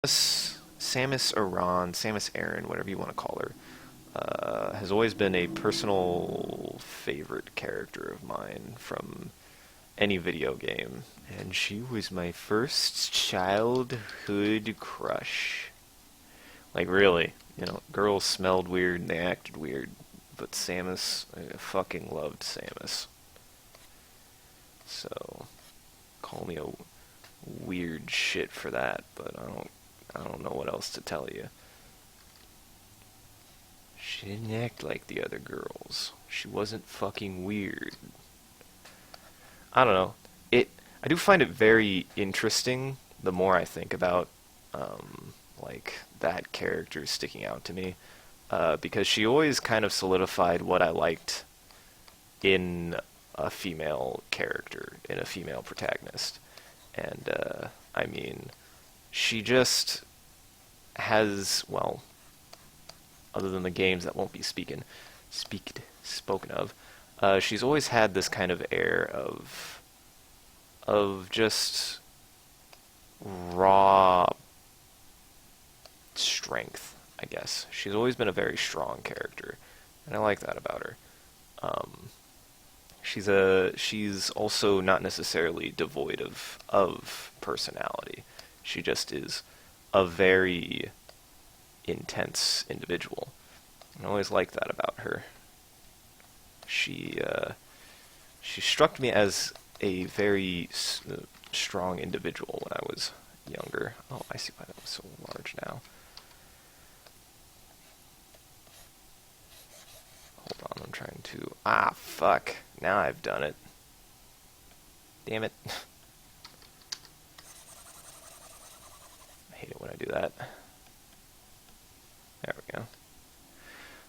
Samus Aran, Samus Aran, whatever you want to call her, has always been a personal favorite character of mine from any video game, and she was my first childhood crush. Like, really, girls smelled weird and they acted weird, but Samus, I fucking loved Samus. So, call me a weird shit for that, but I don't know what else to tell you. She didn't act like the other girls. She wasn't fucking weird. I don't know. I do find it very interesting the more I think about like that character sticking out to me, because she always kind of solidified what I liked in a female character, in a female protagonist. And I mean, she just has, well, other than the games that won't be spoken of, she's always had this kind of air of just raw strength, I guess. She's always been a very strong character, and I like that about her. Um, she's also not necessarily devoid of personality. She just is a very intense individual. I always liked that about her. She she struck me as a very strong individual when I was younger. Oh, I see why that was so large now. Hold on, I'm trying to... Ah, fuck. Now I've done it. Damn it. I hate it when I do that. There we go.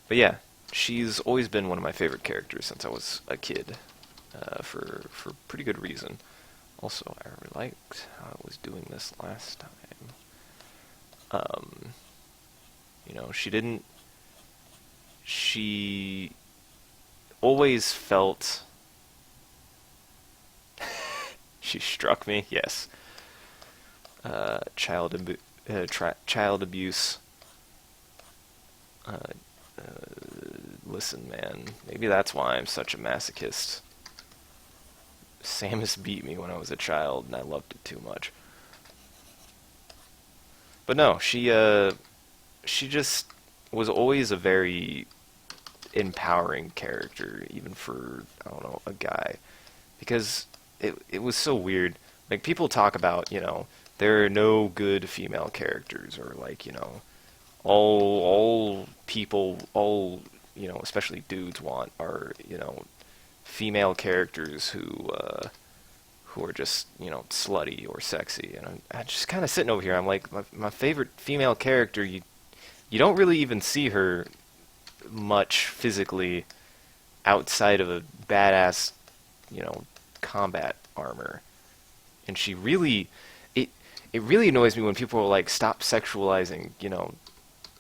But yeah, she's always been one of my favorite characters since I was a kid, for pretty good reason. Also, I really liked how I was doing this last time. Um, she always felt, she struck me, yes. Child abuse. Uh, Listen, man, maybe that's why I'm such a masochist. Samus beat me when I was a child, and I loved it too much. But no, she just was always a very empowering character, even for, I don't know, a guy, because it was so weird. Like, people talk about, there are no good female characters, or like, all people, especially dudes want are, female characters who are just, slutty or sexy. And I'm just kind of sitting over here. I'm like, my favorite female character, you don't really even see her much physically outside of a badass, combat armor. And she really, it really annoys me when people are like, stop sexualizing,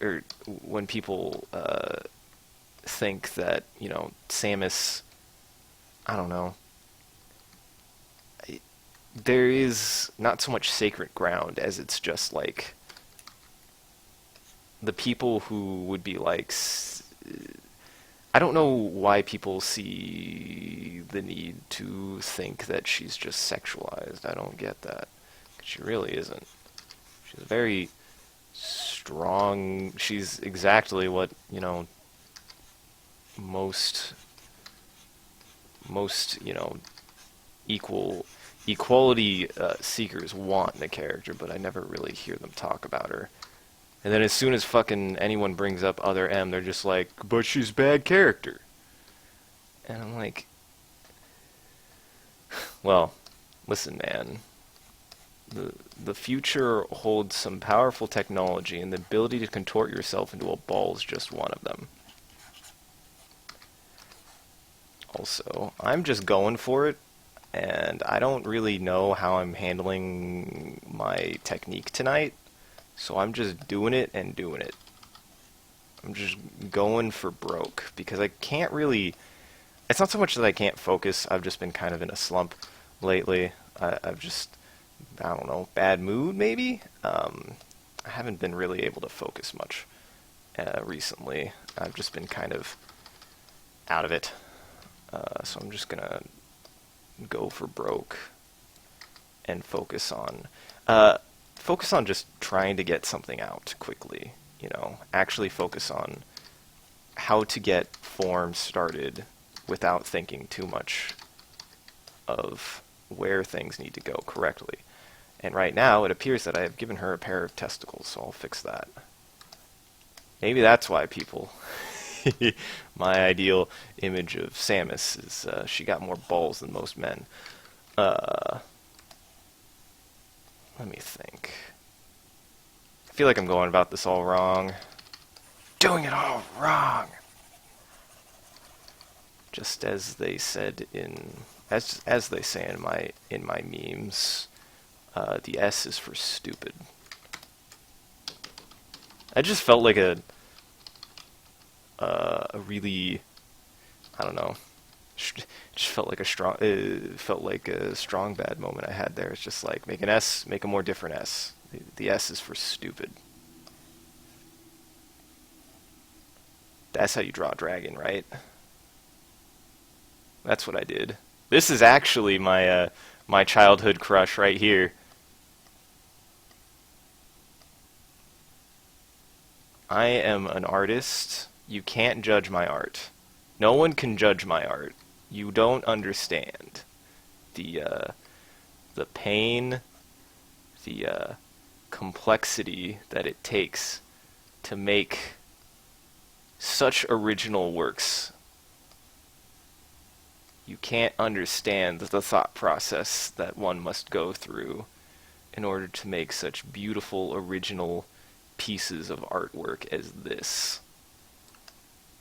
or when people think that, Samus, I don't know, there is not so much sacred ground as it's just like the people who would be like, I don't know why people see the need to think that she's just sexualized. I don't get that. She really isn't. She's very strong. She's exactly what, most, equality seekers want in a character, but I never really hear them talk about her. And then as soon as fucking anyone brings up other M, they're just like, but she's a bad character. And I'm like, well, listen, man. The future holds some powerful technology, and the ability to contort yourself into a ball is just one of them. Also, I'm just going for it, and I don't really know how I'm handling my technique tonight, so I'm just doing it and doing it. I'm just going for broke, because I can't really... It's not so much that I can't focus, I've just been kind of in a slump lately. I've just... I don't know, bad mood maybe? I haven't been really able to focus much recently. I've just been kind of out of it. So I'm just gonna go for broke and focus on just trying to get something out quickly. You know, actually focus on how to get forms started without thinking too much of where things need to go correctly. And right now, it appears that I have given her a pair of testicles, so I'll fix that. Maybe that's why people... My ideal image of Samus is she got more balls than most men. Let me think. I feel like I'm going about this all wrong. Doing it all wrong! Just as they said as they say in my memes, the S is for stupid. I just felt like a really, I don't know, just felt like a strong bad moment I had there. It's just like, make an S, make a more different S. The S is for stupid. That's how you draw a dragon, right? That's what I did. This is actually my my childhood crush right here. I am an artist. You can't judge my art. No one can judge my art. You don't understand the pain, the complexity that it takes to make such original works. You can't understand the thought process that one must go through in order to make such beautiful, original pieces of artwork as this.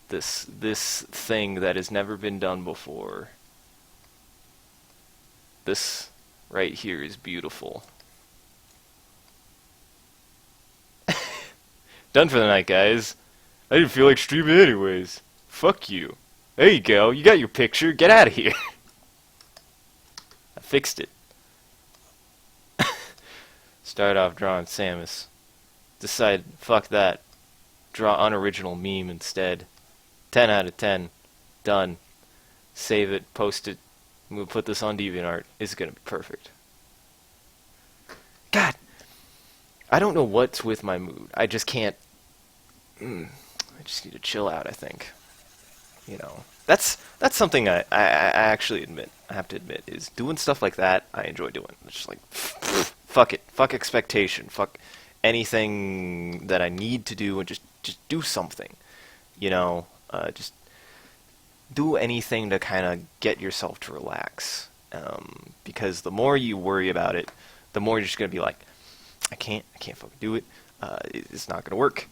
This thing that has never been done before. This right here is beautiful. Done for the night, guys. I didn't feel like streaming anyways. Fuck you. There you go. You got your picture. Get out of here. I fixed it. Start off drawing Samus. Decide, fuck that. Draw unoriginal meme instead. 10 out of 10. Done. Save it, post it. I'm gonna put this on DeviantArt. It's gonna be perfect. God! I don't know what's with my mood. I just can't... I just need to chill out, I think. You know, that's something I actually admit, I have to admit, is doing stuff like that I enjoy doing. It's just like, fuck it. Fuck expectation. Fuck anything that I need to do, and just do something. You know, just do anything to kind of get yourself to relax. Because the more you worry about it, the more you're just going to be like, I can't fucking do it. It's not going to work.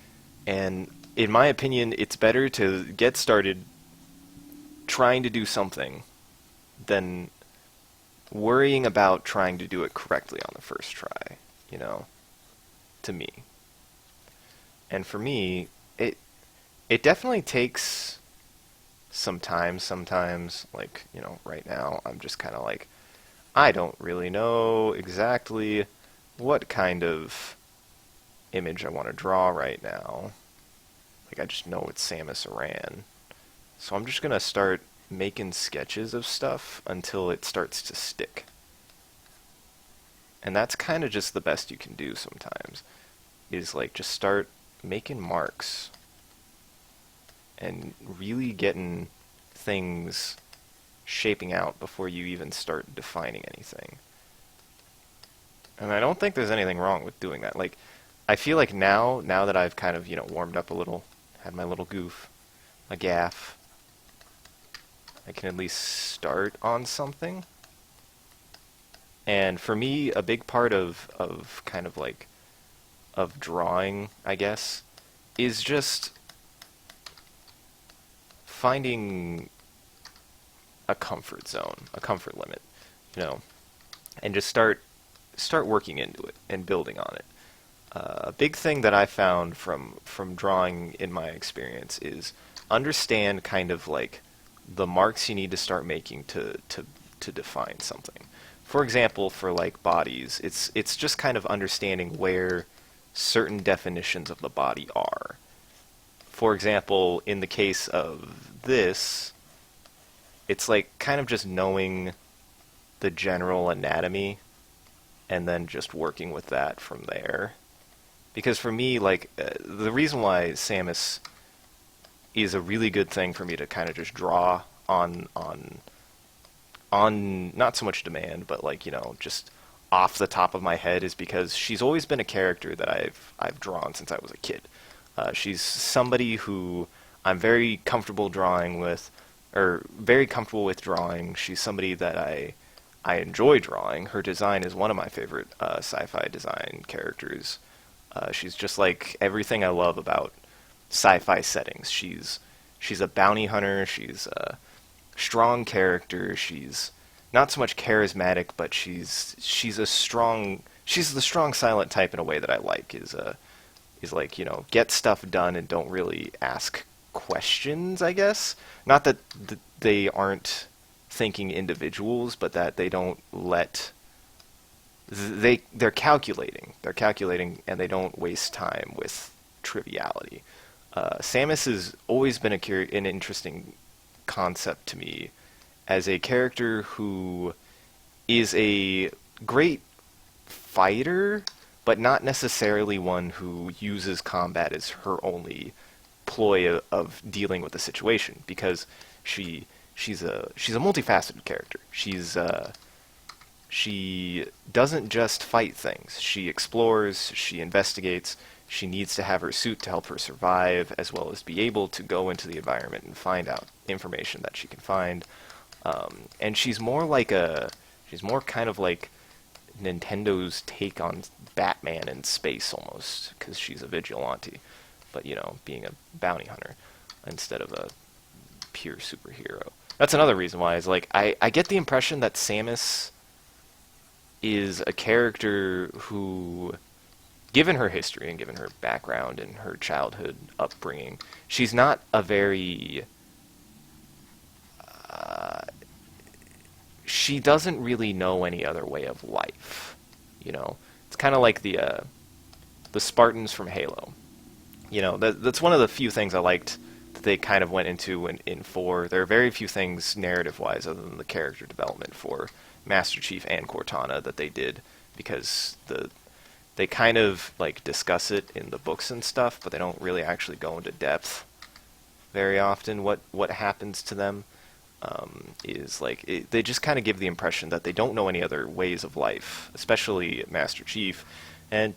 And in my opinion, it's better to get started trying to do something than worrying about trying to do it correctly on the first try, you know, to me. And for me, it definitely takes some time sometimes. Like, you know, right now I'm just kind of like, I don't really know exactly what kind of image I want to draw right now. Like, I just know it's Samus Aran. So I'm just going to start making sketches of stuff until it starts to stick. And that's kind of just the best you can do sometimes. Is like, just start making marks. And really getting things shaping out before you even start defining anything. And I don't think there's anything wrong with doing that. Like, I feel like now that I've kind of, you know, warmed up a little, had my little goof, my gaff, I can at least start on something. And for me, a big part of kind of like, of drawing, I guess, is just finding a comfort zone, a comfort limit, you know, and just start working into it and building on it. A big thing that I found from drawing in my experience is understand kind of like the marks you need to start making to define something. For example, for like bodies, it's just kind of understanding where certain definitions of the body are. For example, in the case of this, it's like kind of just knowing the general anatomy and then just working with that from there. Because for me, like, the reason why Samus is a really good thing for me to kind of just draw on not so much demand, but like, just off the top of my head, is because she's always been a character that I've drawn since I was a kid. She's somebody who I'm very comfortable drawing with, or very comfortable with drawing. She's somebody that I enjoy drawing. Her design is one of my favorite sci-fi design characters. She's just like everything I love about sci-fi settings. She's a bounty hunter. She's a strong character. She's not so much charismatic, but she's the strong silent type in a way that I like. Is like, get stuff done and don't really ask questions, I guess. Not that they aren't thinking individuals, but that they don't let they're calculating. They're calculating, and they don't waste time with triviality. Samus has always been an interesting concept to me as a character who is a great fighter, but not necessarily one who uses combat as her only ploy of dealing with the situation, because she's a multifaceted character. She doesn't just fight things. She explores, she investigates, she needs to have her suit to help her survive, as well as be able to go into the environment and find out information that she can find. And she's more kind of like Nintendo's take on Batman in space, almost, because she's a vigilante, but being a bounty hunter instead of a pure superhero. That's another reason why is like I get the impression that Samus is a character who, given her history and given her background and her childhood upbringing, she's not a very she doesn't really know any other way of life. It's kind of like the Spartans from Halo. That's one of the few things I liked that they kind of went into in 4. There are very few things narrative-wise other than the character development for Master Chief and Cortana that they did, because they kind of like discuss it in the books and stuff, but they don't really actually go into depth very often. What happens to them is like they just kind of give the impression that they don't know any other ways of life, especially Master Chief, and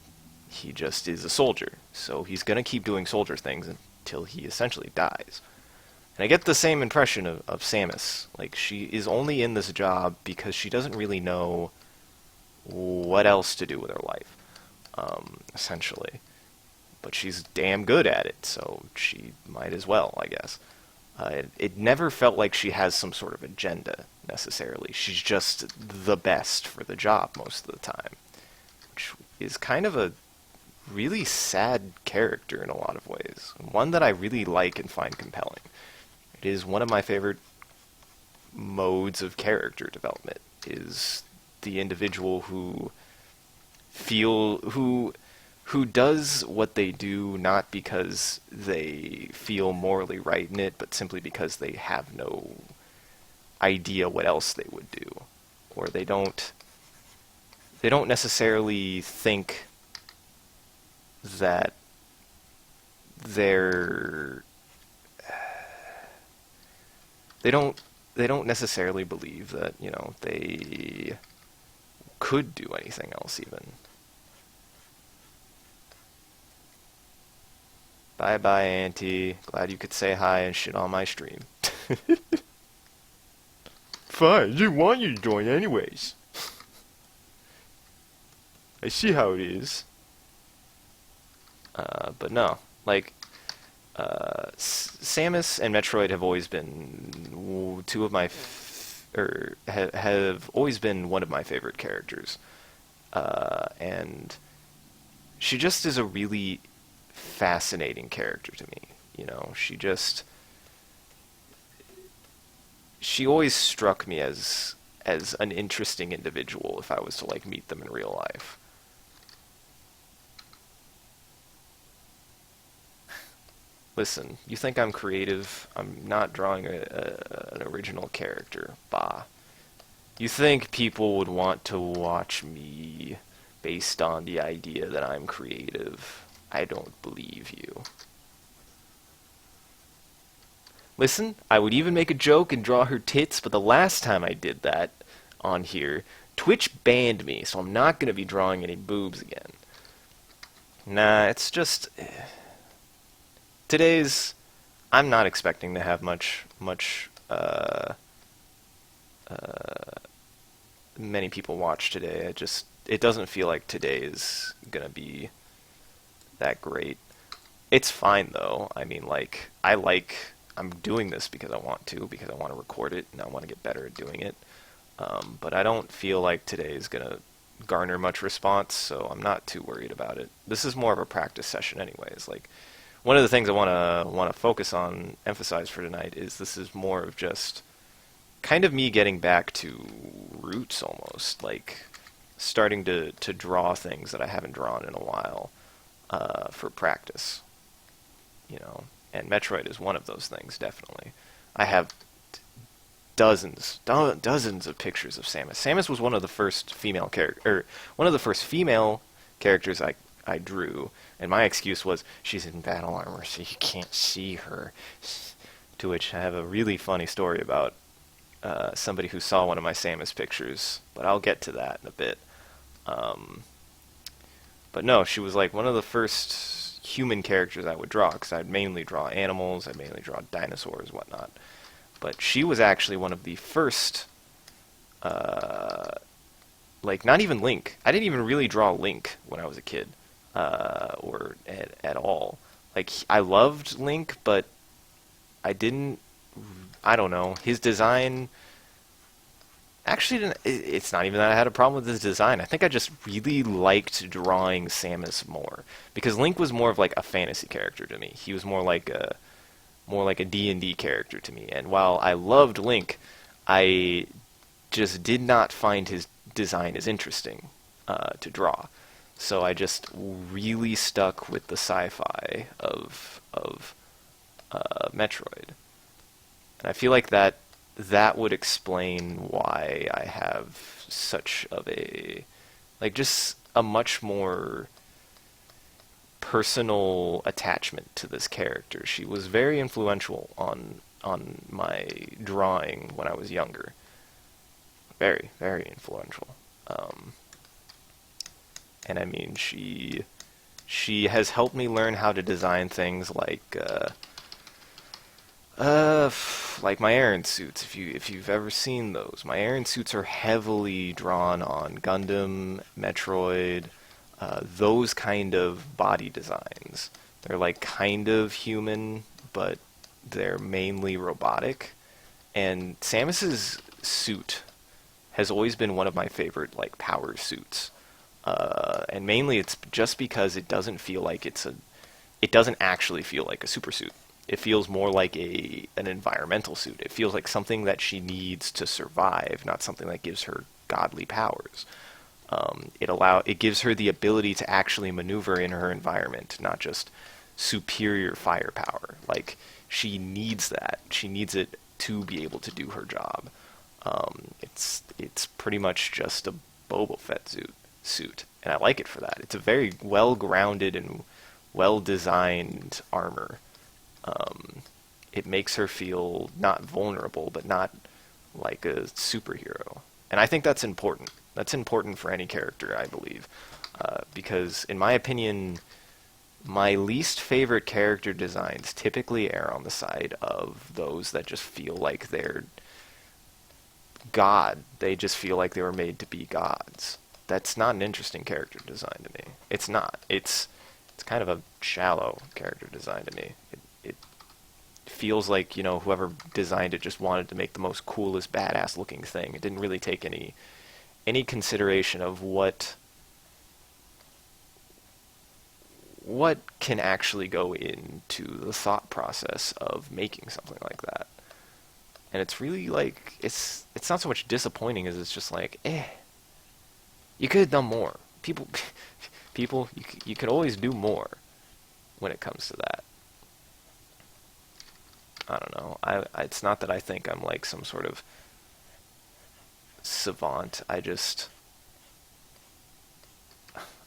he just is a soldier, so he's gonna keep doing soldier things until he essentially dies. And I get the same impression of Samus. Like, she is only in this job because she doesn't really know what else to do with her life, essentially. But she's damn good at it, so she might as well, I guess. It never felt like she has some sort of agenda, necessarily. She's just the best for the job most of the time, which is kind of a really sad character in a lot of ways. One that I really like and find compelling. It is one of my favorite modes of character development, is the individual who does what they do not because they feel morally right in it, but simply because they have no idea what else they would do. Or they don't necessarily think that they don't necessarily believe that, they could do anything else even. Bye-bye, Auntie. Glad you could say hi and shit on my stream. Fine, didn't want you to join anyways. I see how it is. But no, like, Samus and Metroid have always been two of my, have always been one of my favorite characters. And she just is a really fascinating character to me. She always struck me as an interesting individual if I was to like meet them in real life. Listen, you think I'm creative? I'm not drawing an original character. Bah. You think people would want to watch me based on the idea that I'm creative? I don't believe you. Listen, I would even make a joke and draw her tits, but the last time I did that on here, Twitch banned me, so I'm not going to be drawing any boobs again. Nah, it's just today's. I'm not expecting to have many people watch today. It doesn't feel like today is gonna be that great. It's fine though. I mean, like I'm doing this because I want to record it and I want to get better at doing it. But I don't feel like today is gonna garner much response, so I'm not too worried about it. This is more of a practice session, anyways. Like one of the things I want to focus on, emphasize for tonight is this is more of just kind of me getting back to roots almost, like starting to draw things that I haven't drawn in a while for practice, you know. And Metroid is one of those things, definitely. I have dozens of pictures of Samus. Samus was one of the first female characters I drew, and my excuse was she's in battle armor, so you can't see her. To which I have a really funny story about somebody who saw one of my Samus pictures, but I'll get to that in a bit. But no, she was like one of the first human characters I would draw, because I'd mainly draw animals, I'd mainly draw dinosaurs, whatnot. But she was actually one of the first, like, not even Link. I didn't even really draw Link when I was a kid, or at all. Like, I loved Link, but I don't know, his design, actually, it's not even that I had a problem with his design. I think I just really liked drawing Samus more, because Link was more of like a fantasy character to me. He was more like a D&D character to me. And while I loved Link, I just did not find his design as interesting to draw. So I just really stuck with the sci-fi of Metroid. And I feel like that would explain why I have such of a, like, just a much more personal attachment to this character. She was very influential on my drawing when I was younger. Very, very influential. And I mean, she has helped me learn how to design things like my Aran suits. If you've ever seen those, my Aran suits are heavily drawn on Gundam, Metroid, those kind of body designs. They're like kind of human, but they're mainly robotic. And Samus's suit has always been one of my favorite like power suits. And mainly it's just because it doesn't actually feel like a super suit. It feels more like an environmental suit. It feels like something that she needs to survive, not something that gives her godly powers. It gives her the ability to actually maneuver in her environment, not just superior firepower. Like, she needs that. She needs it to be able to do her job. It's pretty much just a Boba Fett suit, and I like it for that. It's a very well-grounded and well-designed armor. It makes her feel not vulnerable, but not like a superhero. And I think that's important. That's important for any character, I believe. Because, in my opinion, my least favorite character designs typically err on the side of those that just feel like they're God. They just feel like they were made to be gods. That's not an interesting character design to me. It's not. It's kind of a shallow character design to me. It feels like, you know, whoever designed it just wanted to make the most coolest, badass looking thing. It didn't really take any consideration of what can actually go into the thought process of making something like that. And it's really like, it's not so much disappointing as it's just like, you could have done more. People, you could always do more when it comes to that. I don't know. It's not that I think I'm like some sort of savant.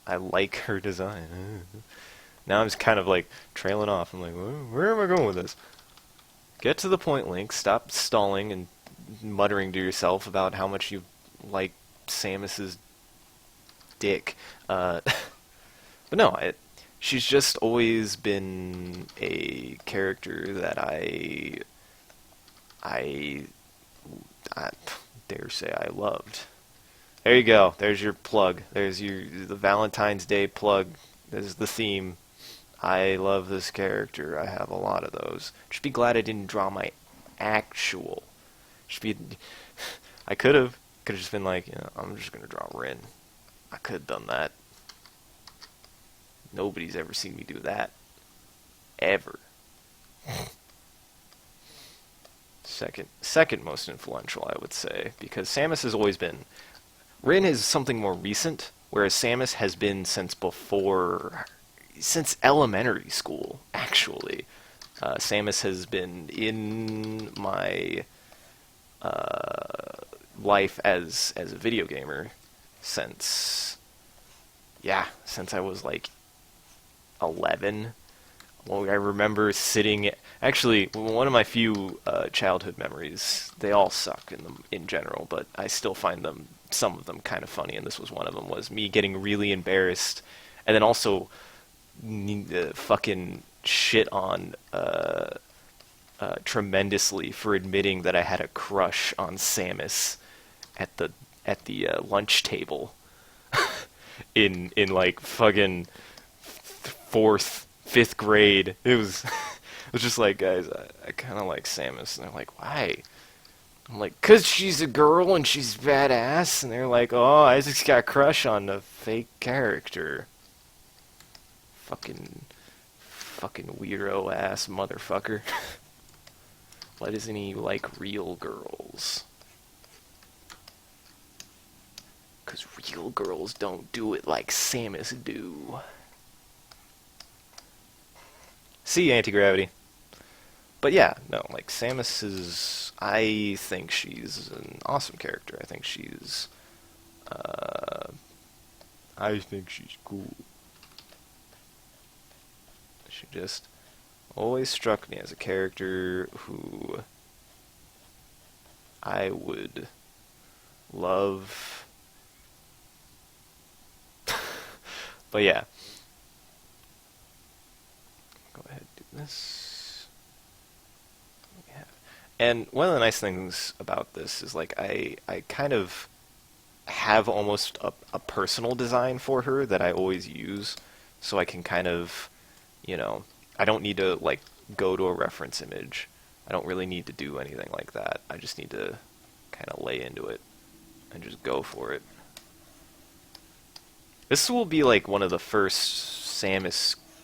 I like her design. Now I'm just kind of like trailing off. I'm like, where am I going with this? Get to the point, Link. Stop stalling and muttering to yourself about how much you like Samus's dick. But no, she's just always been a character that I, I dare say I loved. There you go. There's your plug. There's the Valentine's Day plug. There's the theme. I love this character. I have a lot of those. Should be glad I didn't draw my actual. Should be. I could have just been like, I'm just gonna draw Rin. I could have done that. Nobody's ever seen me do that. Ever. Second most influential, I would say, because Samus has always been. Rin is something more recent, whereas Samus has been since elementary school, actually. Samus has been in my life as a video gamer since I was like 11. Well, I remember sitting. Actually, one of my few childhood memories. They all suck in general, but I still find some of them kind of funny. And this was one of them. Was me getting really embarrassed, and then also fucking shit on tremendously for admitting that I had a crush on Samus at the lunch table in like fucking fourth. 5th grade. It was just like, guys, I kind of like Samus. And they're like, why? I'm like, 'cause she's a girl and she's badass. And they're like, oh, I just got a crush on a fake character. Fucking weirdo ass motherfucker. Why doesn't he like real girls? 'Cause real girls don't do it like Samus do. See, anti-gravity. But yeah, no, like Samus is. I think she's an awesome character. I think she's cool. She just always struck me as a character who I would love. But yeah. Go ahead and do this. Yeah. And one of the nice things about this is like I kind of have almost a personal design for her that I always use, so I can kind of, I don't need to like go to a reference image. I don't really need to do anything like that. I just need to kind of lay into it and just go for it. This will be like one of the first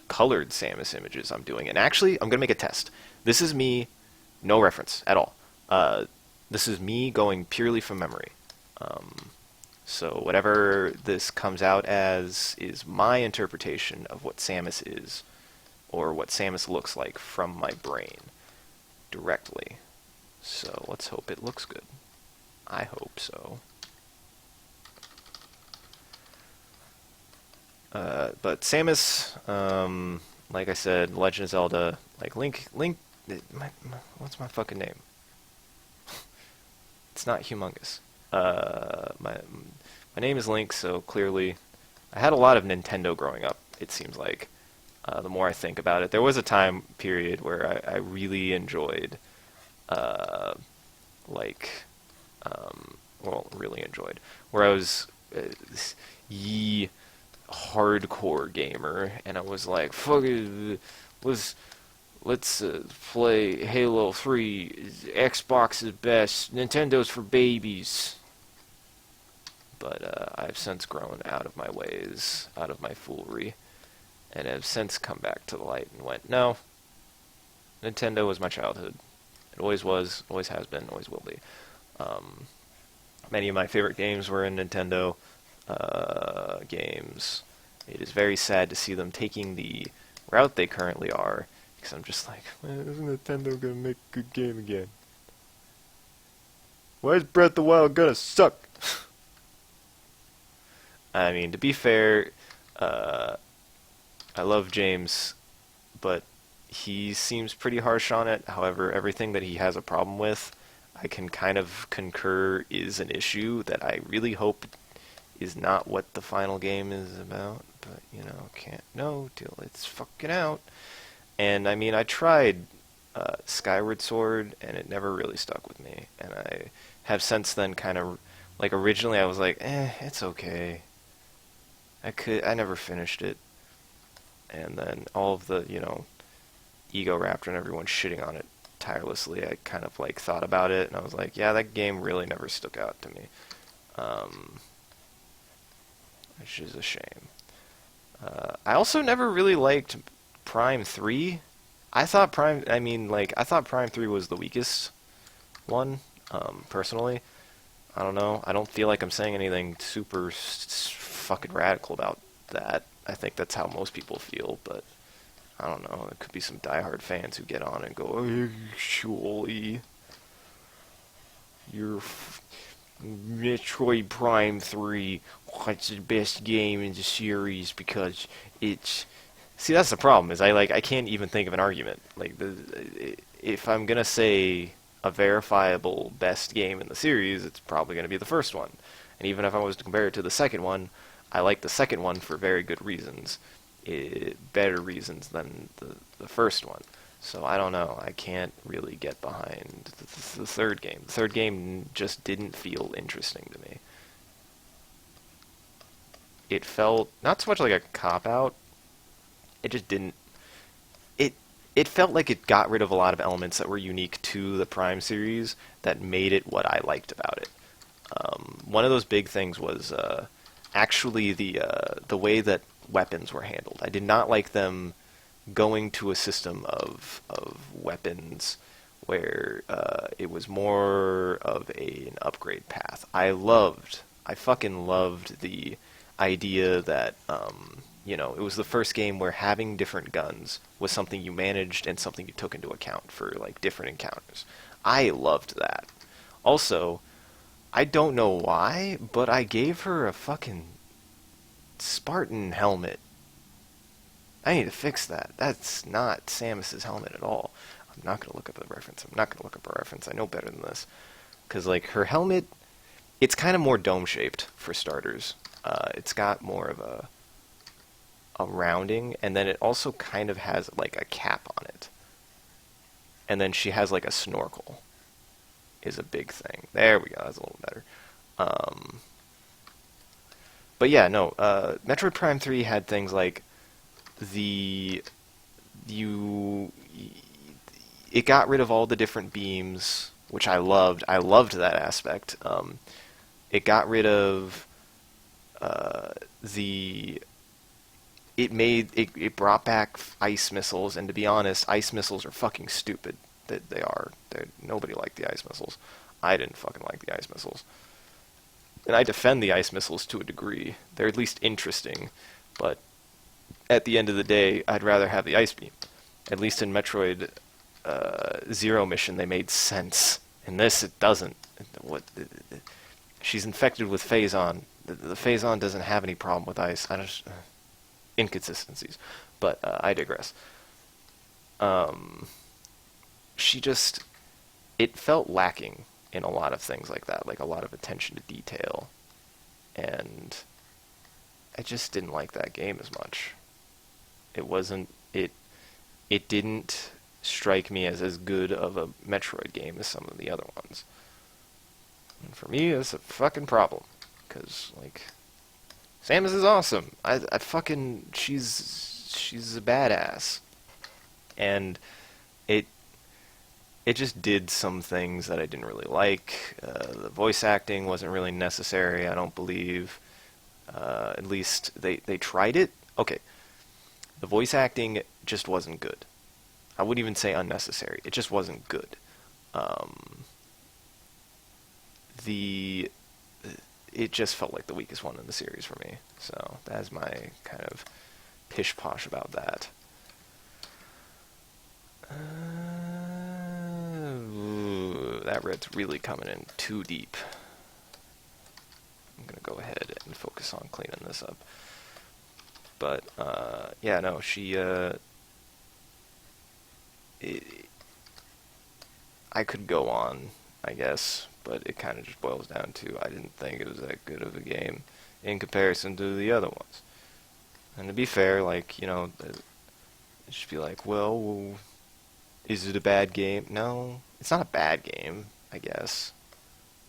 colored Samus images I'm doing. And actually, I'm going to make a test. This is me, no reference at all. This is me going purely from memory. So whatever this comes out as is my interpretation of what Samus is, or what Samus looks like from my brain directly. So let's hope it looks good. I hope so. But Samus, like I said, Legend of Zelda, like Link, what's my fucking name? It's not humongous. My name is Link, so clearly, I had a lot of Nintendo growing up, it seems like. The more I think about it, there was a time period where I really enjoyed, really enjoyed, where I was hardcore gamer, and I was like, fuck it, let's play Halo 3, Xbox is best, Nintendo's for babies. But I've since grown out of my ways, out of my foolery, and have since come back to the light and went, no, Nintendo was my childhood. It always was, always has been, always will be. Many of my favorite games were in Nintendo games. It is very sad to see them taking the route they currently are, Because I'm just like, man, isn't Nintendo gonna make a good game again? Why is Breath of the Wild gonna suck? I mean, to be fair, uh, I love James, but he seems pretty harsh on it. However, everything that he has a problem with, I can kind of concur is an issue that I really hope is not what the final game is about. But, can't know till it's fucking out. And, I mean, I tried Skyward Sword, and it never really stuck with me. And I have since then kind of, like, originally I was like, it's okay. I never finished it. And then all of the, Ego Raptor and everyone shitting on it tirelessly, I kind of, like, thought about it, and I was like, yeah, that game really never stuck out to me. Which is a shame. I also never really liked Prime 3. I thought Prime 3 was the weakest one, personally. I don't know. I don't feel like I'm saying anything super fucking radical about that. I think that's how most people feel, but I don't know. There could be some diehard fans who get on and go, oh, surely your Metroid Prime 3, it's the best game in the series because it's... See, that's the problem, is I can't even think of an argument. Like, if I'm gonna say a verifiable best game in the series, it's probably gonna be the first one. And even if I was to compare it to the second one, I like the second one for very good reasons. Better reasons than the first one. So I don't know. I can't really get behind the third game. The third game just didn't feel interesting to me. It felt not so much like a cop-out. It just didn't... It felt like it got rid of a lot of elements that were unique to the Prime series that made it what I liked about it. One of those big things was actually the way that weapons were handled. I did not like them going to a system of weapons where it was more of an upgrade path. I fucking loved the idea that it was the first game where having different guns was something you managed and something you took into account for like different encounters. I loved that. Also, I don't know why, but I gave her a fucking Spartan helmet. I need to fix that. That's not Samus's helmet at all. I'm not going to look up a reference. I know better than this. Because, like, her helmet, it's kind of more dome-shaped, for starters. It's got more of a rounding, and then it also kind of has, like, a cap on it. And then she has, like, a snorkel. Is a big thing. There we go. That's a little better. But yeah, no. Metroid Prime 3 had things like it got rid of all the different beams, which I loved. I loved that aspect. It got rid of it brought back ice missiles, and to be honest, ice missiles are fucking stupid. They are. Nobody liked the ice missiles. I didn't fucking like the ice missiles. And I defend the ice missiles to a degree. They're at least interesting, but at the end of the day, I'd rather have the ice beam. At least in Metroid Zero Mission, they made sense. In this, it doesn't. She's infected with Phazon. The Phazon doesn't have any problem with ice. Inconsistencies. But I digress. It felt lacking in a lot of things like that, like a lot of attention to detail. And I just didn't like that game as much. It didn't strike me as good of a Metroid game as some of the other ones. And for me, it's a fucking problem. Because, like, Samus is awesome. She's a badass. And it just did some things that I didn't really like. The voice acting wasn't really necessary, I don't believe. At least they tried it. Okay. The voice acting just wasn't good. I wouldn't even say unnecessary. It just wasn't good. It just felt like the weakest one in the series for me. So that's my kind of pish-posh about that. Ooh, that red's really coming in too deep. I'm gonna go ahead and focus on cleaning this up. But yeah, no, I could go on, I guess, but it kind of just boils down to I didn't think it was that good of a game in comparison to the other ones. And to be fair, like, it should be like, well, is it a bad game? No, it's not a bad game, I guess,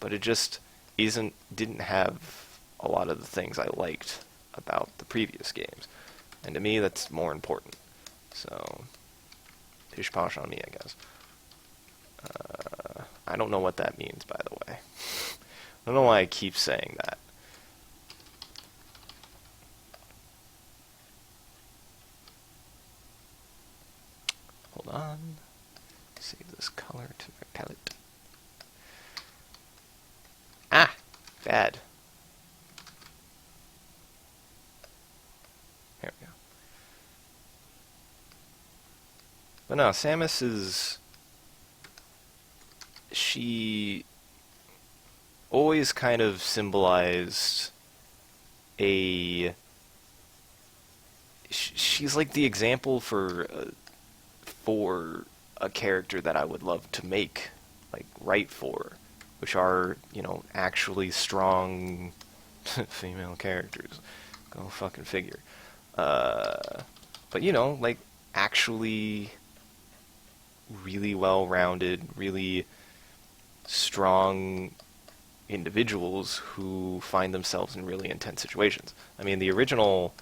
but it just didn't have a lot of the things I liked about the previous games. And to me, that's more important. So, pish posh on me, I guess. I don't know what that means, by the way. I don't know why I keep saying that. Hold on. Save this color to my palette. Ah! Bad. There we go. But no, Samus is... She always kind of symbolized a... She's like the example for a character that I would love to make, like, write for, which are, actually strong female characters. Go fucking figure. But, like, actually really well-rounded, really strong individuals who find themselves in really intense situations. I mean, the original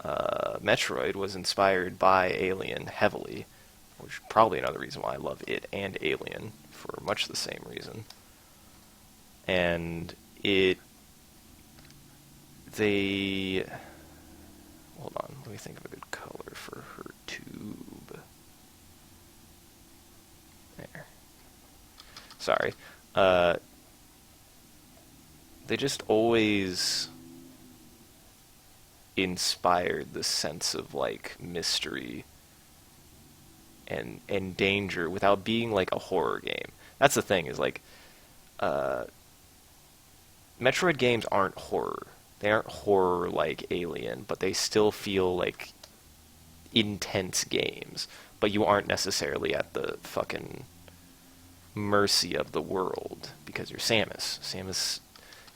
Metroid was inspired by Alien heavily, which is probably another reason why I love it and Alien, for much the same reason. And hold on, let me think of a good color for her tube. There. Sorry. They just always inspired this sense of, like, mystery and danger without being like a horror game. That's the thing, is like Metroid games aren't horror. They aren't horror like Alien, but they still feel like intense games. But you aren't necessarily at the fucking mercy of the world because you're Samus. Samus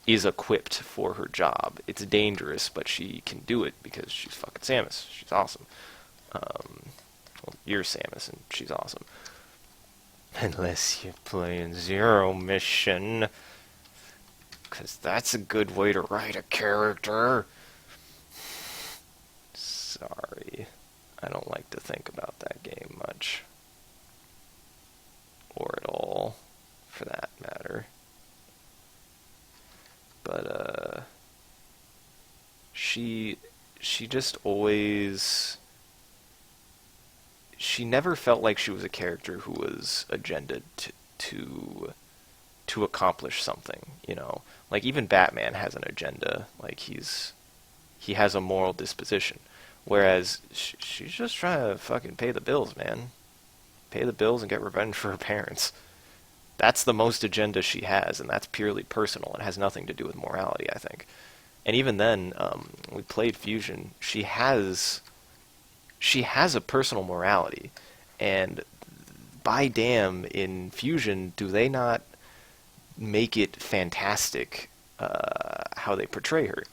is equipped for her job. It's dangerous, but she can do it because she's fucking Samus. She's awesome. Well, you're Samus, and she's awesome. Unless you're playing Zero Mission, because that's a good way to write a character. Sorry. I don't like to think about that game much. Or at all, for that matter. But, she just always... She never felt like she was a character who was agendaed to accomplish something, Like, even Batman has an agenda. Like, he has a moral disposition. Whereas, she's just trying to fucking pay the bills, man. Pay the bills and get revenge for her parents. That's the most agenda she has, and that's purely personal. It has nothing to do with morality, I think. And even then, we played Fusion. She has a personal morality, and by damn, in Fusion, do they not make it fantastic how they portray her?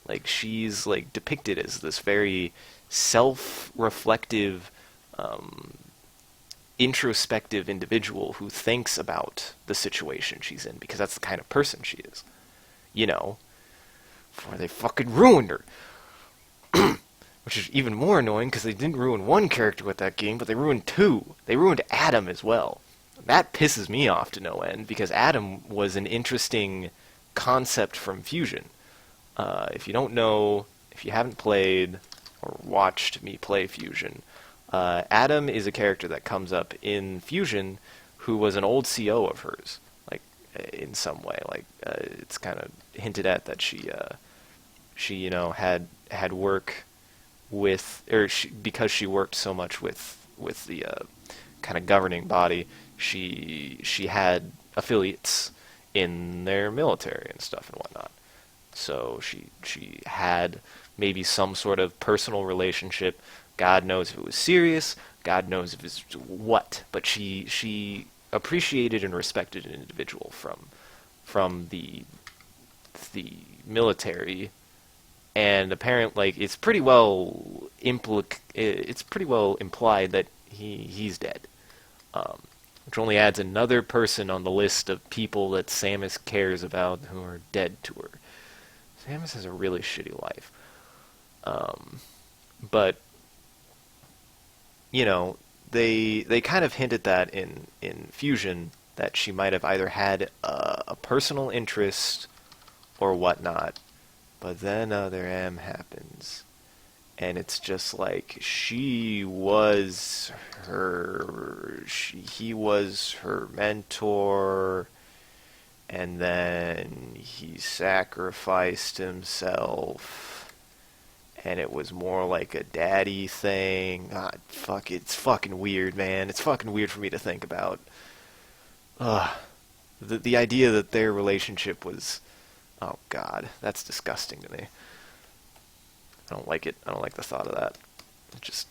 Like, she's like depicted as this very self-reflective, introspective individual who thinks about the situation she's in, because that's the kind of person she is. Before they fucking ruined her. Which is even more annoying because they didn't ruin one character with that game, but they ruined two. They ruined Adam as well. That pisses me off to no end, because Adam was an interesting concept from Fusion. If you don't know, if you haven't played or watched me play Fusion, Adam is a character that comes up in Fusion who was an old CO of hers, like, in some way. Like, it's kind of hinted at that she had work with, because she worked so much with the kind of governing body, she had affiliates in their military and stuff and whatnot. So she had maybe some sort of personal relationship. God knows if it was serious. God knows if it's what. But she appreciated and respected an individual from the military, and apparently, like, it's pretty well implied that he's dead. Which only adds another person on the list of people that Samus cares about who are dead to her. Samus has a really shitty life. But they kind of hint at that in Fusion, that she might have either had a personal interest or whatnot. But then Other M happens, and it's just like he was her mentor, and then he sacrificed himself, and it was more like a daddy thing. God, fuck, it's fucking weird, man. It's fucking weird for me to think about. The idea that their relationship was, oh god, that's disgusting to me. I don't like it. I don't like the thought of that. It just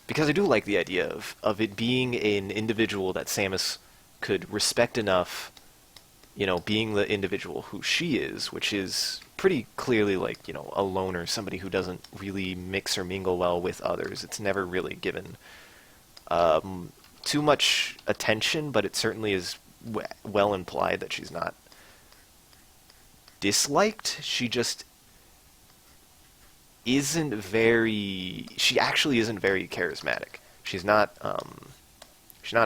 because I do like the idea of it being an individual that Samus could respect enough, being the individual who she is, which is pretty clearly like, a loner, somebody who doesn't really mix or mingle well with others. It's never really given too much attention, but it certainly is well implied that she's not disliked. She just she actually isn't very charismatic. She's not a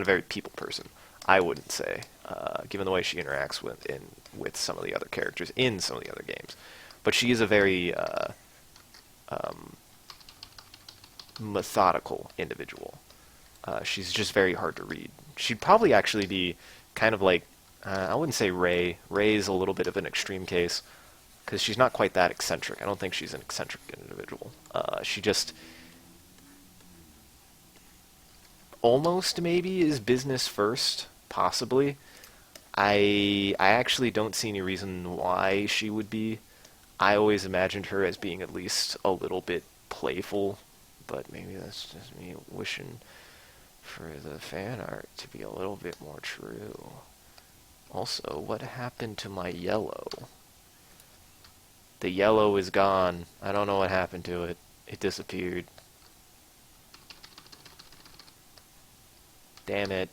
very people person, I wouldn't say, given the way she interacts with some of the other characters in some of the other games. But she is a very methodical individual. She's just very hard to read. She'd probably actually be kind of like, I wouldn't say Ray. Ray is a little bit of an extreme case, because she's not quite that eccentric. I don't think she's an eccentric individual. She just almost maybe is business first, possibly. I actually don't see any reason why she would be. I always imagined her as being at least a little bit playful, but maybe that's just me wishing for the fan art to be a little bit more true. Also, what happened to my yellow? The yellow is gone. I don't know what happened to it. It disappeared. Damn it.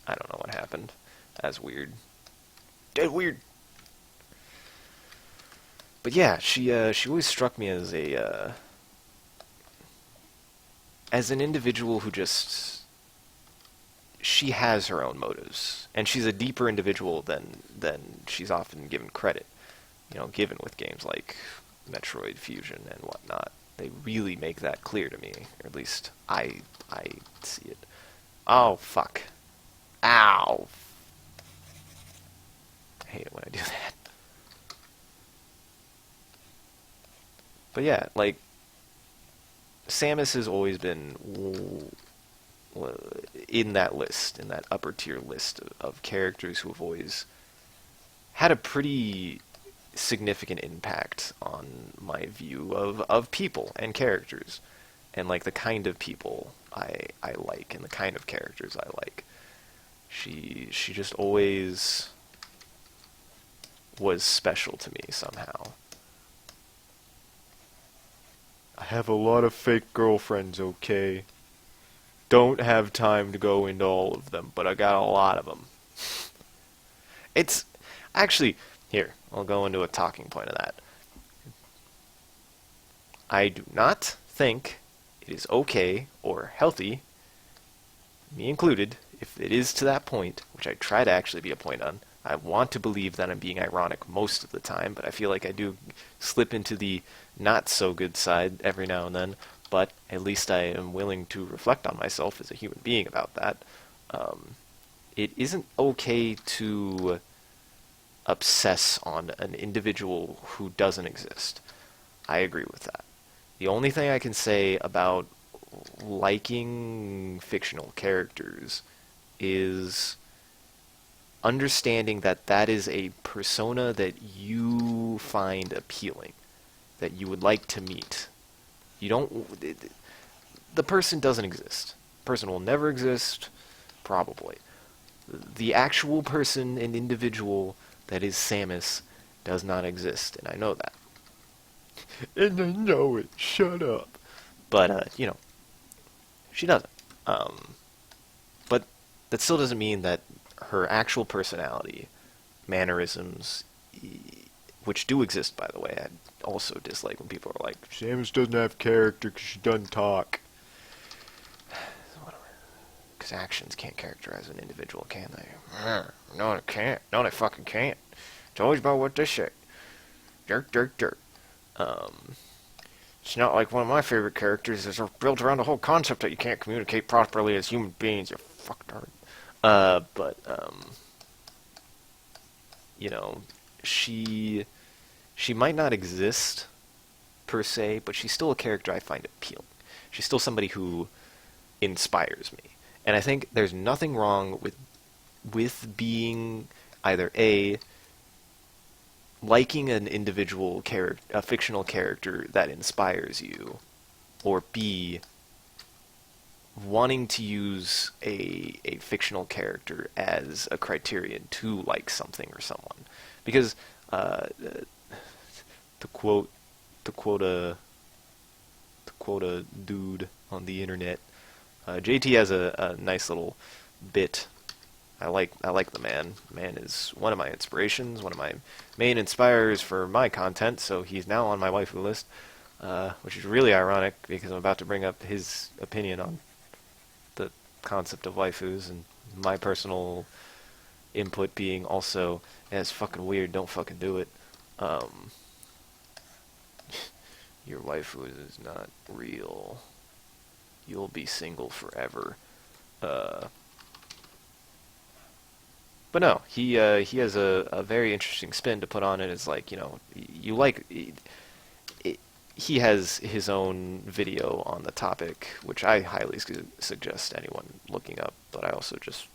I don't know what happened. That's weird. Dead weird. But yeah, she always struck me as as an individual who just, she has her own motives, and she's a deeper individual than she's often given credit. Given with games like Metroid Fusion and whatnot, they really make that clear to me, or at least I see it. Oh fuck! Ow! I hate it when I do that. But yeah, like, Samus has always been in that list, in that upper tier list of characters who have always had a pretty significant impact on my view of people and characters, and like the kind of people I like and the kind of characters I like. She just always was special to me somehow. I have a lot of fake girlfriends, okay? Don't have time to go into all of them, but I got a lot of them. It's actually, here, I'll go into a talking point of that. I do not think it is okay or healthy, me included, if it is to that point, which I try to actually be a point on. I want to believe that I'm being ironic most of the time, but I feel like I do slip into the not-so-good side every now and then, but at least I am willing to reflect on myself as a human being about that. It isn't okay to obsess on an individual who doesn't exist. I agree with that. The only thing I can say about liking fictional characters is understanding that that is a persona that you find appealing, that you would like to meet. You don't. The person doesn't exist. The person will never exist, probably. The actual person and individual that is Samus does not exist, and I know that. And I know it. Shut up. But she doesn't. But that still doesn't mean that her actual personality, mannerisms, which do exist, by the way. I also dislike when people are like, Samus doesn't have character because she doesn't talk. Because actions can't characterize an individual, can they? No, they can't. No, they fucking can't. It's always about what they say. Dirt, dirt, dirt. It's not like one of my favorite characters is built around the whole concept that you can't communicate properly as human beings, you fucktard. But she might not exist per se, but she's still a character I find appealing. She's still somebody who inspires me. And I think there's nothing wrong with being either A, liking an individual character, a fictional character that inspires you, or B, wanting to use a fictional character as a criterion to like something or someone. Because to quote a dude on the internet, JT has a nice little bit. I like the man. Man is one of my inspirations, one of my main inspirers for my content, so he's now on my waifu list, which is really ironic because I'm about to bring up his opinion on the concept of waifus, and my personal input being also, yeah, it's fucking weird, don't fucking do it. Your waifu is not real. You'll be single forever. But no, he has a very interesting spin to put on it. It's like, you like... He has his own video on the topic, which I highly suggest anyone looking up, but I also just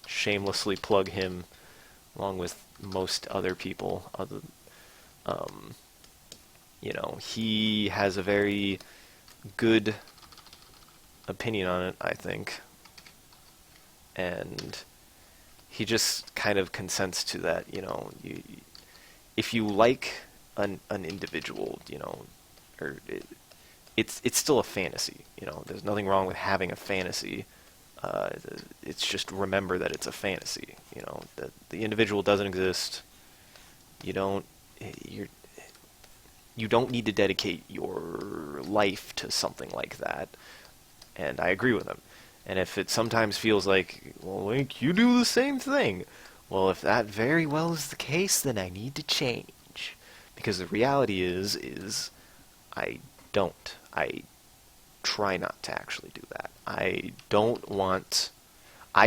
shamelessly plug him along with most other people. He has a very good opinion on it, I think, and he just kind of consents to that. If you like an individual, it's still a fantasy. There's nothing wrong with having a fantasy. It's just remember that it's a fantasy. That the individual doesn't exist. You don't need to dedicate your life to something like that. And I agree with him. And if it sometimes feels like, well, Link, you do the same thing. Well, if that very well is the case, then I need to change. Because the reality is I don't. I try not to actually do that. I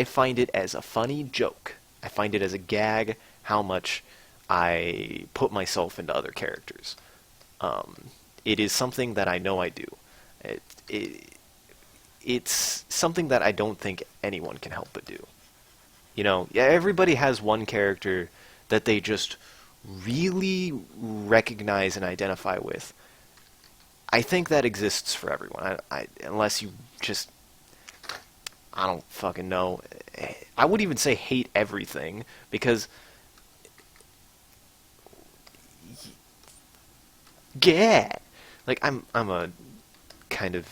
find it as a funny joke. I find it as a gag how much I put myself into other characters. It is something that I know I do. It's something that I don't think anyone can help but do. Everybody has one character that they just really recognize and identify with. I think that exists for everyone. Unless you just, I don't fucking know. I would even say hate everything, because yeah, like I'm a kind of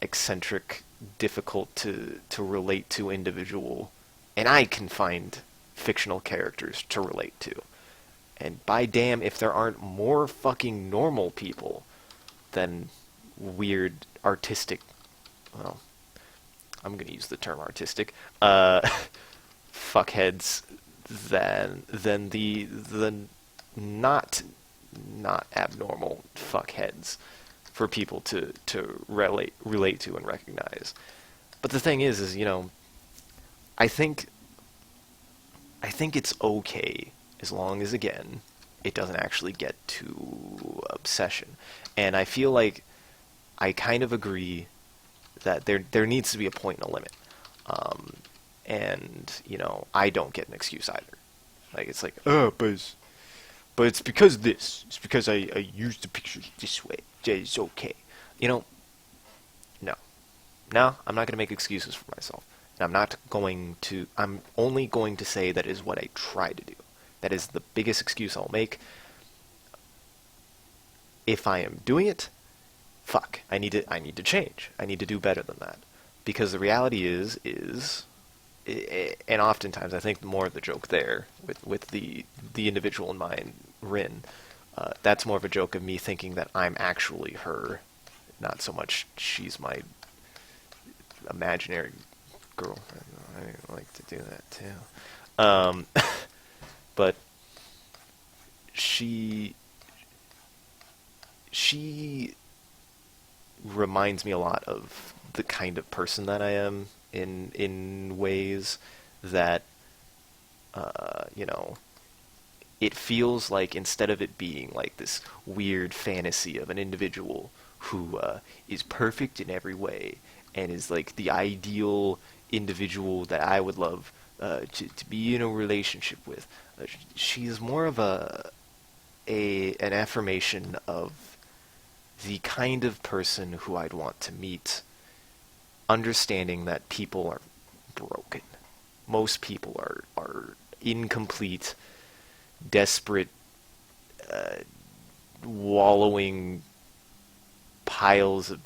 eccentric, difficult to relate to individual, and I can find fictional characters to relate to. And by damn, if there aren't more fucking normal people than weird artistic, well, I'm gonna use the term artistic, fuckheads than the not abnormal fuckheads for people to relate to and recognize. But the thing is I think it's okay, as long as, again, it doesn't actually get to obsession. And I feel like I kind of agree that there needs to be a point and a limit. Um, and I don't get an excuse either. Like it's like, oh, but it's because this. It's because I used the pictures this way. It's okay. You know, no, no, I'm not going to make excuses for myself. And I'm only going to say that is what I try to do. That is the biggest excuse I'll make. If I am doing it, fuck, I need to change. I need to do better than that. Because the reality is, and oftentimes I think more of the joke there, with the individual in mind, Rin, that's more of a joke of me thinking that I'm actually her, not so much she's my imaginary girlfriend. I like to do that too. But she she reminds me a lot of the kind of person that I am in ways that you know, it feels like instead of it being like this weird fantasy of an individual who is perfect in every way and is like the ideal individual that I would love to be in a relationship with, she's more of an affirmation of the kind of person who I'd want to meet, understanding that people are broken. Most people are incomplete, desperate, uh, wallowing piles of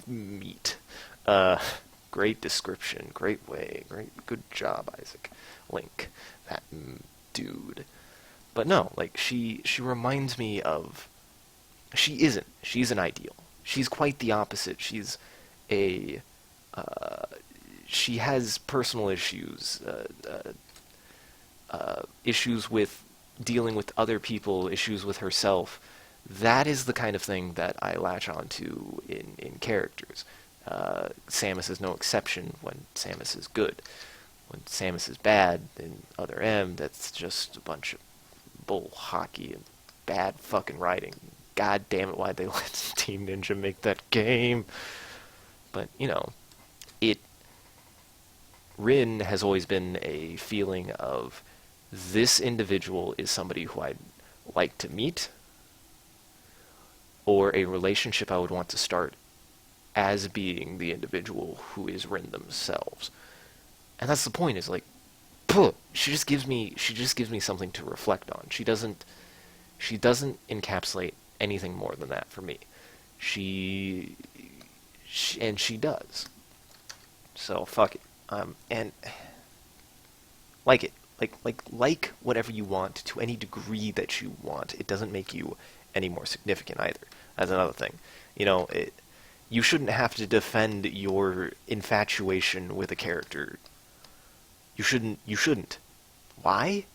meat. Uh, Great description, great way, good job, Isaac. Link, that dude. But no, like she reminds me of. She isn't. She's an ideal. She's quite the opposite. A. Uh, she has personal issues, issues with dealing with other people, issues with herself. That is the kind of thing that I latch onto in characters. Samus is no exception when Samus is good. When Samus is bad in Other M, that's just a bunch of bull hockey and bad fucking writing. God damn it, why'd they let Team Ninja make that game? But, it Rin has always been a feeling of this individual is somebody who I'd like to meet, or a relationship I would want to start as being the individual who is Rin themselves. And that's the point, is like, she just gives me something to reflect on. She doesn't encapsulate anything more than that for me. And she does. So fuck it. And like it. Like whatever you want to any degree that you want. It doesn't make you any more significant either. That's another thing. You shouldn't have to defend your infatuation with a character. You shouldn't. Why?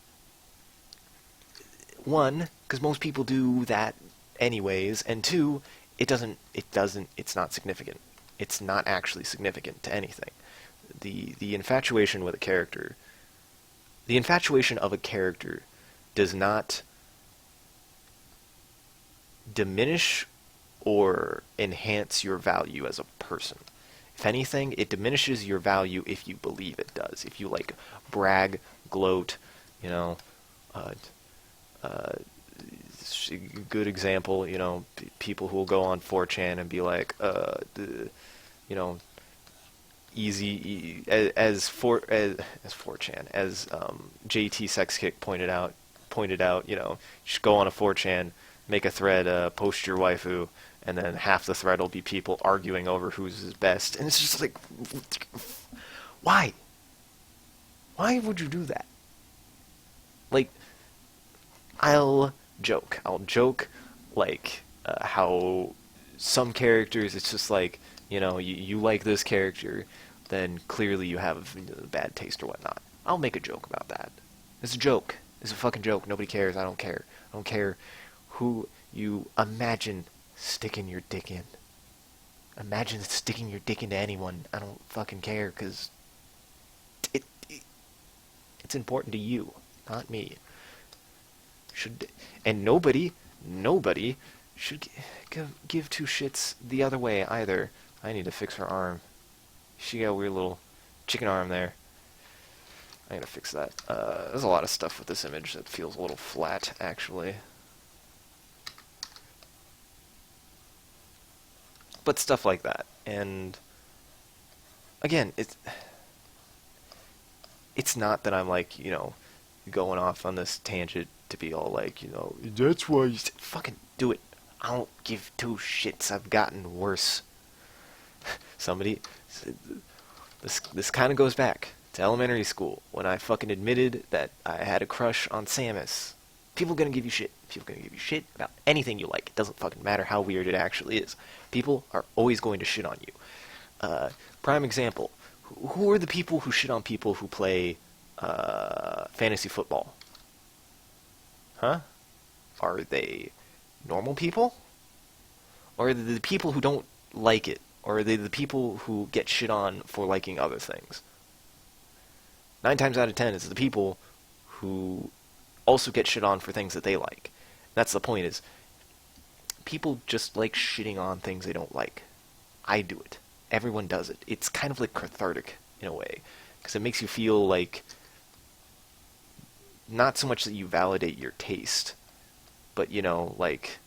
One, because most people do that anyways, and two, it's not significant. It's not actually significant to anything. The infatuation with a character, the infatuation of a character does not diminish or enhance your value as a person. If anything, it diminishes your value if you believe it does. If you brag, gloat, uh, uh, good example, people who will go on 4chan and be like, as 4chan, as JT Sexkick pointed out, just go on a 4chan, make a thread, post your waifu, and then half the thread will be people arguing over who's his best, and it's just like, why? Why would you do that? Like, I'll joke how some characters, it's just like, you like this character, then clearly you have bad taste or whatnot. I'll make a joke about that. It's a joke. It's a fucking joke. Nobody cares. I don't care. I don't care who you imagine sticking your dick in. Imagine sticking your dick into anyone. I don't fucking care, because it's important to you, not me. should, and nobody should give two shits the other way either. I need to fix her arm. She got a weird little chicken arm there. I gotta fix that. There's a lot of stuff with this image that feels a little flat, actually. But stuff like that. And again, it's not that I'm like, going off on this tangent to be all like, that's why you fucking do it. I don't give two shits. I've gotten worse. Somebody, this kind of goes back to elementary school when I fucking admitted that I had a crush on Samus. People gonna give you shit. People gonna give you shit about anything you like. It doesn't fucking matter how weird it actually is. People are always going to shit on you. Prime example. Who are the people who shit on people who play fantasy football? Huh? Are they normal people? Or are they the people who don't like it? Or are they the people who get shit on for liking other things? 9 times out of 10, it's the people who also get shit on for things that they like. That's the point, is people just like shitting on things they don't like. I do it. Everyone does it. It's kind of like cathartic, in a way. Because it makes you feel like, not so much that you validate your taste, but, like,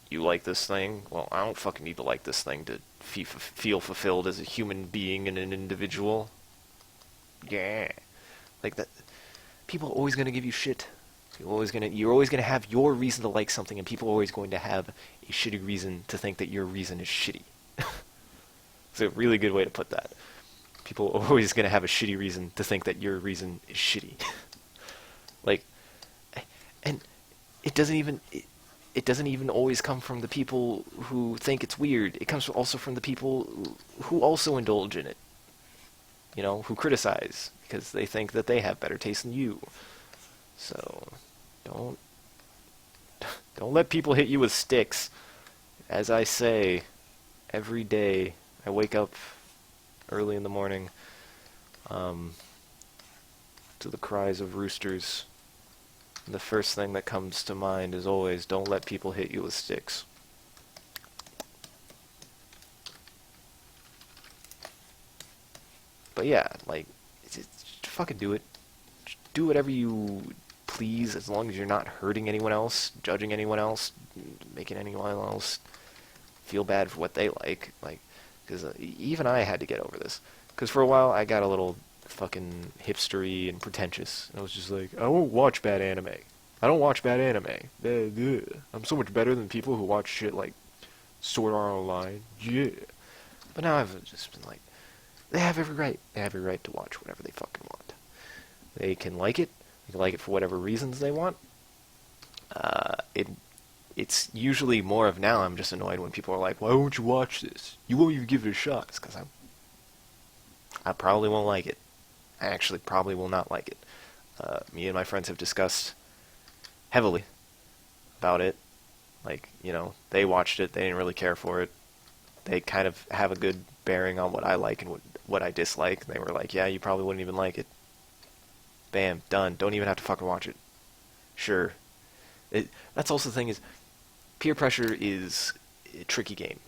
you like this thing? Well, I don't fucking need to like this thing to feel fulfilled as a human being and an individual. Yeah. Like that. People are always going to give you shit. You're always going to have your reason to like something, and people are always going to have a shitty reason to think that your reason is shitty. It's a really good way to put that. People are always going to have a shitty reason to think that your reason is shitty. Like, and it doesn't even always come from the people who think it's weird. It comes also from the people who also indulge in it. Who criticize because they think that they have better taste than you. So, don't let people hit you with sticks. As I say, every day I wake up early in the morning to the cries of roosters. And the first thing that comes to mind is always, don't let people hit you with sticks. But yeah, like, just fucking do it. Just do whatever you please, as long as you're not hurting anyone else, judging anyone else, making anyone else feel bad for what they like. Like, because even I had to get over this. Because for a while I got a little fucking hipstery and pretentious. And I was just like, I won't watch bad anime. I don't watch bad anime. I'm so much better than people who watch shit like Sword Art Online. Yeah. But now I've just been like, they have every right. They have every right to watch whatever they fucking want. They can like it. They can like it for whatever reasons they want. It's usually more of now I'm just annoyed when people are like, why won't you watch this? You won't even give it a shot. It's because I probably won't like it. I actually probably will not like it. Me and my friends have discussed heavily about it. Like, they watched it. They didn't really care for it. They kind of have a good bearing on what I like and what I dislike. And they were like, yeah, you probably wouldn't even like it. Bam, done. Don't even have to fucking watch it. Sure. That's also the thing is, peer pressure is a tricky game.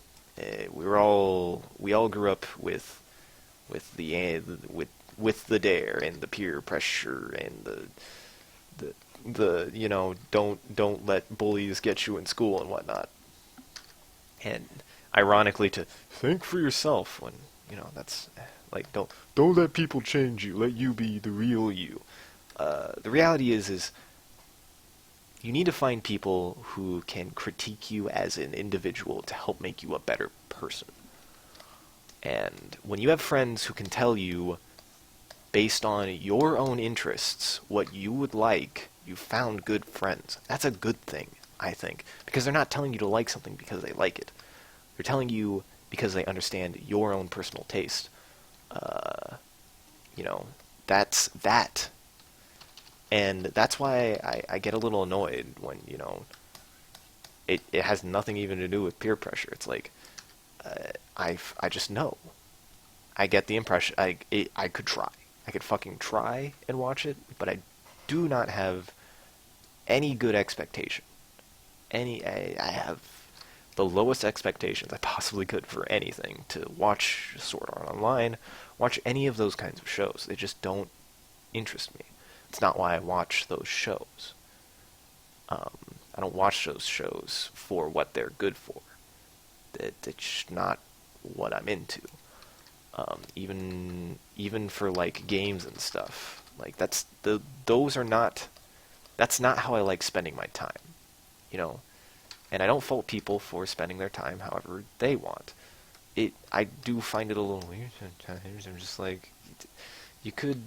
We all grew up with the dare and the peer pressure and the don't let bullies get you in school and whatnot. And ironically, to think for yourself when that's like don't let people change you. Let you be the real you. The reality is you need to find people who can critique you as an individual to help make you a better person. And when you have friends who can tell you, based on your own interests, what you would like, you found good friends. That's a good thing, I think. Because they're not telling you to like something because they like it. They're telling you because they understand your own personal taste. That's that. And that's why I get a little annoyed when, it has nothing even to do with peer pressure. It's like, I just know. I get the impression, I could try. I could fucking try and watch it, but I do not have any good expectation. I have the lowest expectations I possibly could for anything to watch Sword Art Online, watch any of those kinds of shows. They just don't interest me. It's not why I watch those shows. I don't watch those shows for what they're good for. It's not what I'm into. Even for like games and stuff, like those are not. That's not how I like spending my time, you know. And I don't fault people for spending their time however they want. I do find it a little weird sometimes. I'm just like, you could,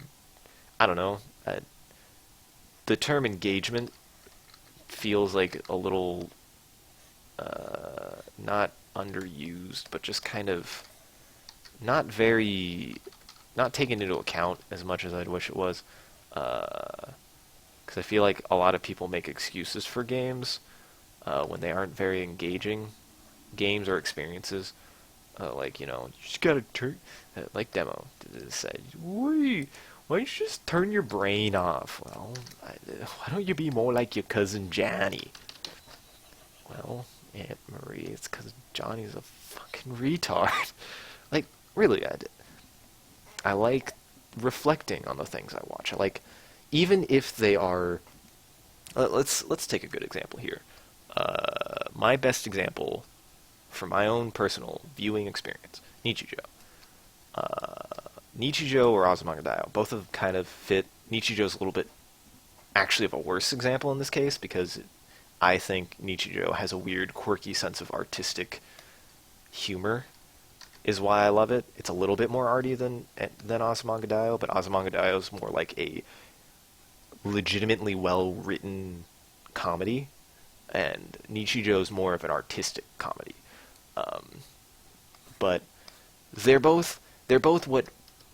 I don't know. The term engagement feels like a little not underused, but just kind of not very, not taken into account as much as I'd wish it was. Because I feel like a lot of people make excuses for games when they aren't very engaging games or experiences. Like, you know, you just gotta turn, like Demo said, why don't you just turn your brain off? Well, why don't you be more like your cousin Johnny? Well, Aunt Marie, it's because Johnny's a fucking retard. Like, really, I like reflecting on the things I watch. I like, even if they are, let's take a good example here. My best example from my own personal viewing experience, Nichijou. Nichijou or Azumanga Daioh, both of them kind of fit. Nichijou's a little bit actually of a worse example in this case because I think Nichijou has a weird, quirky sense of artistic humor, is why I love it. It's a little bit more arty than Azumanga Daioh, but Azumanga Daioh is more like a legitimately well-written comedy, and Nichijou's more of an artistic comedy. But they're both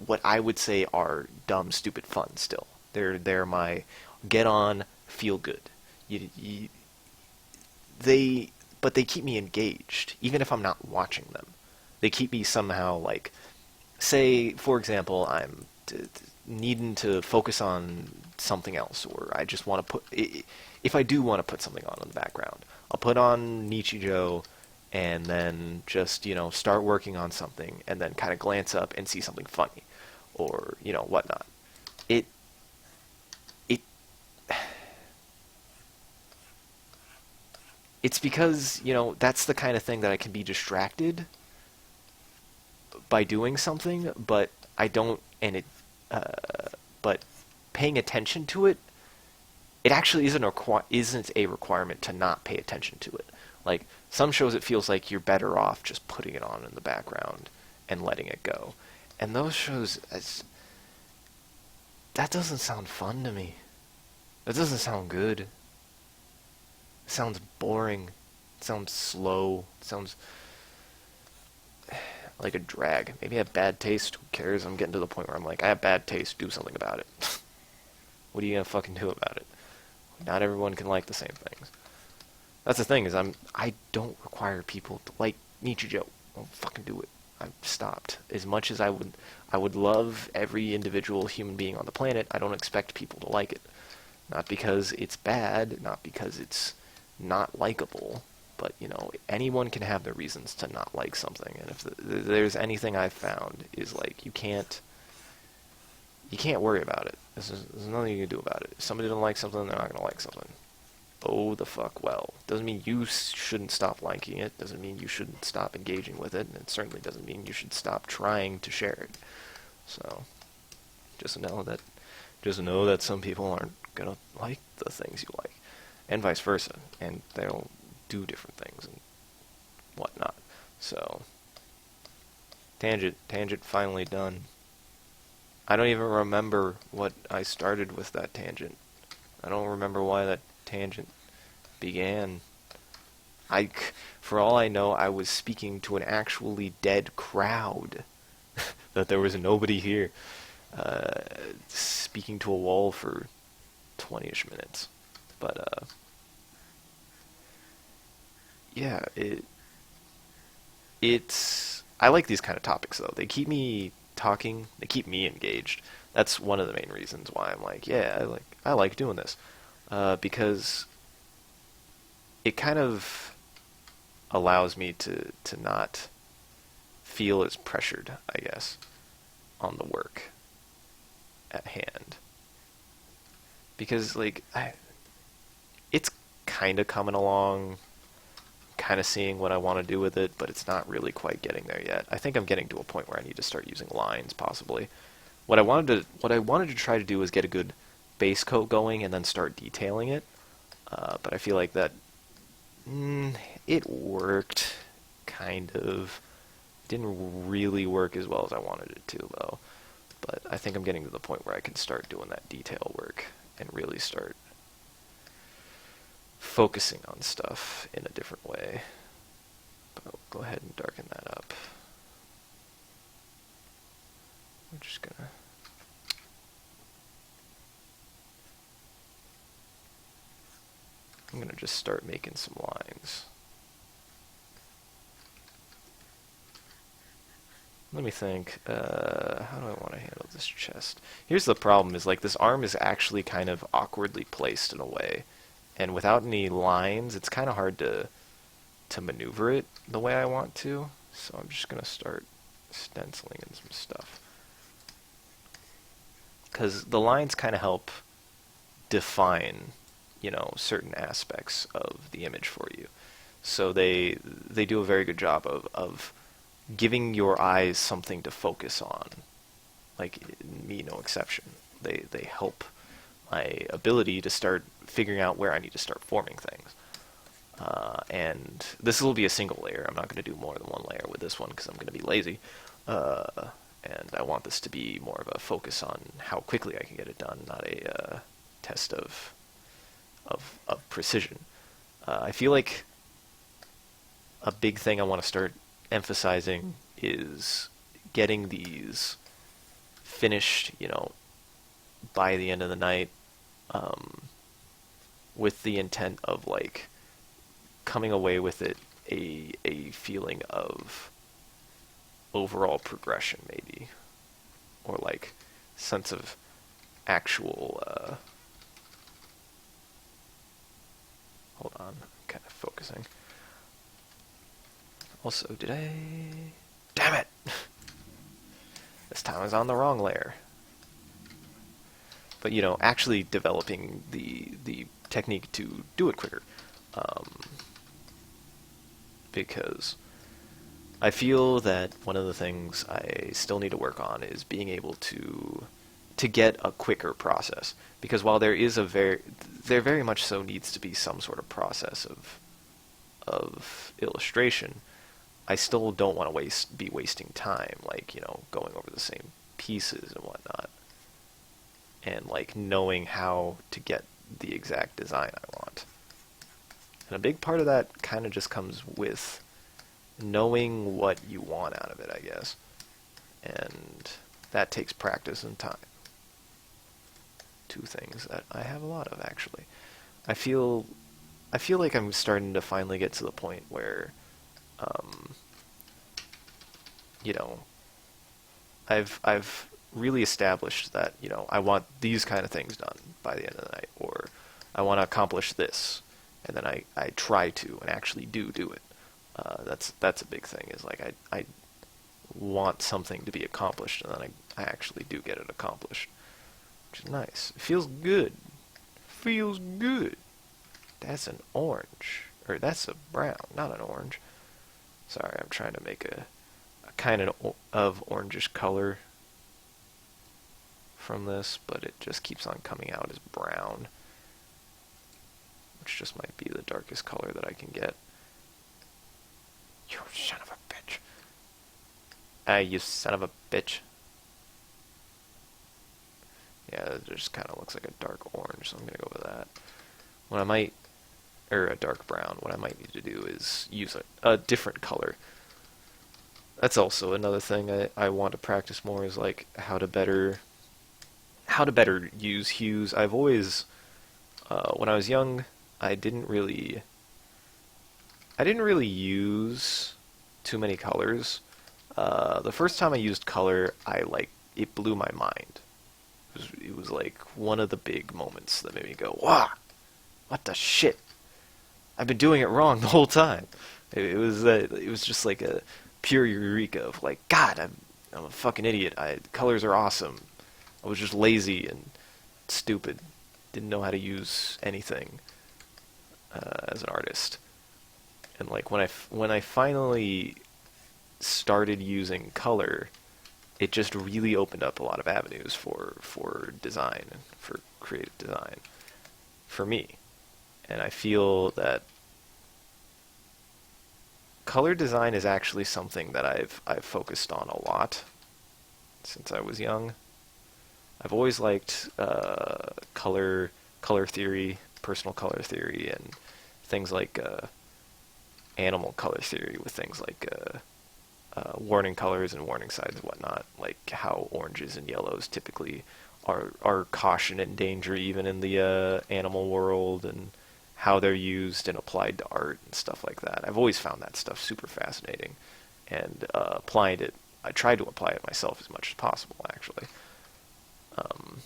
what I would say are dumb, stupid fun. Still, they're my get on, feel good. But they keep me engaged, even if I'm not watching them. They keep me somehow like, say for example, I'm needing to focus on something else, or I just want to put. If I do want to put something on in the background, I'll put on Nichijou and then just, you know, start working on something and then kind of glance up and see something funny or, you know, whatnot. It it's because, you know, that's the kind of thing that I can be distracted by doing something, but I don't, and it but paying attention to it, it actually isn't a requirement to not pay attention to it. Like, some shows it feels like you're better off just putting it on in the background and letting it go. And those shows, that doesn't sound fun to me. That doesn't sound good. It sounds boring. It sounds slow. It sounds like a drag. Maybe I have bad taste. Who cares? I'm getting to the point where I'm like, I have bad taste. Do something about it. What are you gonna fucking do about it? Not everyone can like the same things. That's the thing, is I don't require people to like Nichijou. I won't fucking do it. I've stopped. As much as I would love every individual human being on the planet, I don't expect people to like it. Not because it's bad, not because it's not likable, but, you know, anyone can have their reasons to not like something. And if there's anything I've found, is like, you can't worry about it. There's nothing you can do about it. If somebody doesn't like something, they're not going to like something. Oh, the fuck well. Doesn't mean you shouldn't stop liking it. Doesn't mean you shouldn't stop engaging with it. And it certainly doesn't mean you should stop trying to share it. So, just know that some people aren't going to like the things you like. And vice versa. And they'll do different things and whatnot. So, tangent finally done. I don't even remember what I started with that tangent. I don't remember why that tangent began. For all I know, I was speaking to an actually dead crowd. That there was nobody here. Speaking to a wall for 20-ish minutes. But, yeah, it's... I like these kind of topics, though. They keep me talking. They keep me engaged. That's one of the main reasons why I'm like, yeah, I like doing this. because it kind of allows me to not feel as pressured, I guess, on the work at hand. Because, like, it's kind of coming along, kind of seeing what I want to do with it, but it's not really quite getting there yet. I think I'm getting to a point where I need to start using lines, possibly. What I wanted to try to do was get a good base coat going and then start detailing it. But I feel like that it worked, kind of. Didn't really work as well as I wanted it to, though. But I think I'm getting to the point where I can start doing that detail work and really start focusing on stuff in a different way. But I'll go ahead and darken that up. I'm just gonna... I'm gonna just start making some lines. Let me think, how do I want to handle this chest? Here's the problem, is like this arm is actually kind of awkwardly placed in a way. And without any lines, it's kind of hard to maneuver it the way I want to. So I'm just going to start stenciling in some stuff. Because the lines kind of help define, certain aspects of the image for you. So they do a very good job of giving your eyes something to focus on. Like, me, no exception. They help my ability to start figuring out where I need to start forming things. And this will be a single layer. I'm not going to do more than one layer with this one because I'm going to be lazy. And I want this to be more of a focus on how quickly I can get it done, not a test of precision. I feel like a big thing I want to start emphasizing is getting these finished, by the end of the night, with the intent of like coming away with it a feeling of overall progression, maybe, or like sense of actual. Hold on, I'm kind of focusing. Also, did I... Damn it! This time I was on the wrong layer. But, actually developing the technique to do it quicker. Because I feel that one of the things I still need to work on is being able to get a quicker process. Because while there very much so needs to be some sort of process of illustration, I still don't want to be wasting time, like, going over the same pieces and whatnot. And, like, knowing how to get the exact design I want. And a big part of that kind of just comes with knowing what you want out of it, I guess. And that takes practice and time. Two things that I have a lot of, actually. I feel like I'm starting to finally get to the point where I've really established that, I want these kind of things done by the end of the night, or I want to accomplish this, and then I try to and actually do it. That's a big thing, is like I want something to be accomplished, and then I actually do get it accomplished, which is nice. It feels good. Feels good. That's an orange. Or that's a brown, not an orange. Sorry, I'm trying to make a kind of orangish color from this, but it just keeps on coming out as brown, which just might be the darkest color that I can get. You son of a bitch. You son of a bitch. Yeah, it just kind of looks like a dark orange, so I'm going to go with that. What I might, or a dark brown, what I might need to do is use a different color. That's also another thing I want to practice more, is like how to better use hues. I've always, when I was young, I didn't really use too many colors. The first time I used color, it blew my mind. It was like one of the big moments that made me go, "Wow!" what the shit? I've been doing it wrong the whole time. It was just like a pure eureka of like, God, I'm a fucking idiot. Colors are awesome. I was just lazy and stupid. Didn't know how to use anything as an artist. And like when I finally started using color, it just really opened up a lot of avenues for design, for creative design, for me. And I feel that color design is actually something that I've focused on a lot since I was young. I've always liked color theory, personal color theory, and things like animal color theory with things like warning colors and warning signs and whatnot, like how oranges and yellows typically are caution and danger even in the animal world, and how they're used and applied to art and stuff like that. I've always found that stuff super fascinating, and applied it. I tried to apply it myself as much as possible, actually. Um,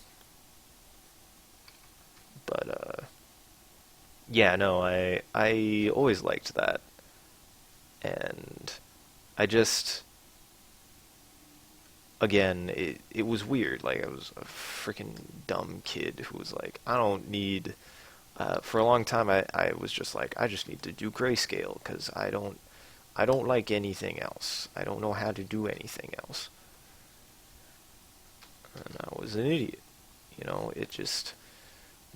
but yeah, no, I always liked that, and I just again, it was weird. Like I was a freaking dumb kid who was like, I don't need. For a long time, I was just like, I just need to do grayscale because I don't like anything else. I don't know how to do anything else. And I was an idiot. You know, it just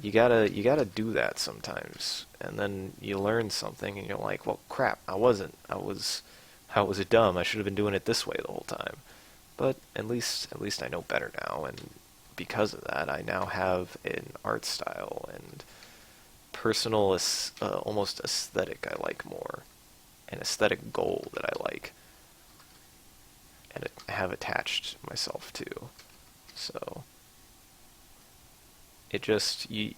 you gotta do that sometimes, and then you learn something, and you're like, well, crap, I wasn't. I was dumb. I should have been doing it this way the whole time. But at least I know better now, and because of that, I now have an art style and personal, almost aesthetic I like more, an aesthetic goal that I like, and have attached myself to. So it just you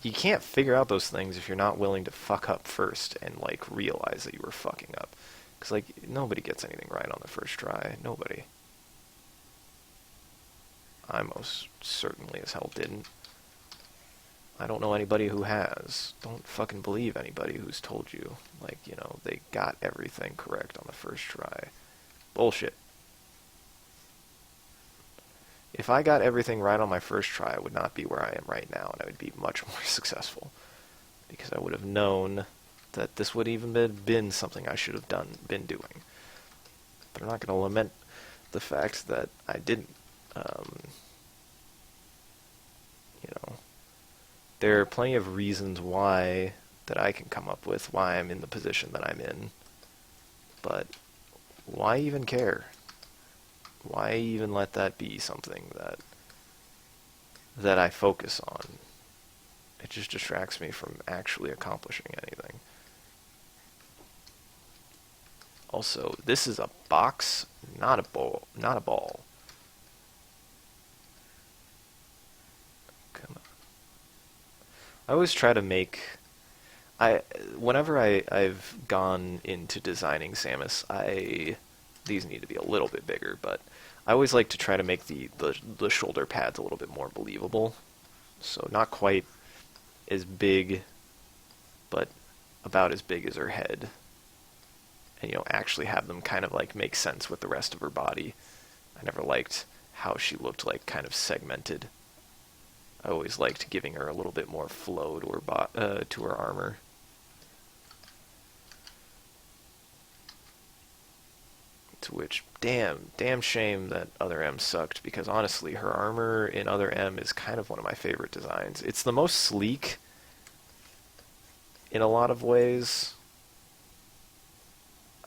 can't figure out those things if you're not willing to fuck up first and like realize that you were fucking up. Because like nobody gets anything right on the first try. Nobody. I most certainly as hell didn't. I don't know anybody who has. Don't fucking believe anybody who's told you, like, you know, they got everything correct on the first try. Bullshit. If I got everything right on my first try, I would not be where I am right now, and I would be much more successful. Because I would have known that this would even been something I should have been doing. But I'm not going to lament the fact that I didn't. Um, you know, there are plenty of reasons why that I can come up with why I'm in the position that I'm in. But why even care? Why even let that be something that I focus on? It just distracts me from actually accomplishing anything. Also, this is a box, not a ball, not a ball. Come on. I always try to make I whenever I've gone into designing Samus, I these need to be a little bit bigger, but I always like to try to make the shoulder pads a little bit more believable. So not quite as big, but about as big as her head. And you know, actually have them kind of like make sense with the rest of her body. I never liked how she looked like kind of segmented. I always liked giving her a little bit more flow to her armor. To which, damn shame that Other M sucked, because honestly, her armor in Other M is kind of one of my favorite designs. It's the most sleek in a lot of ways.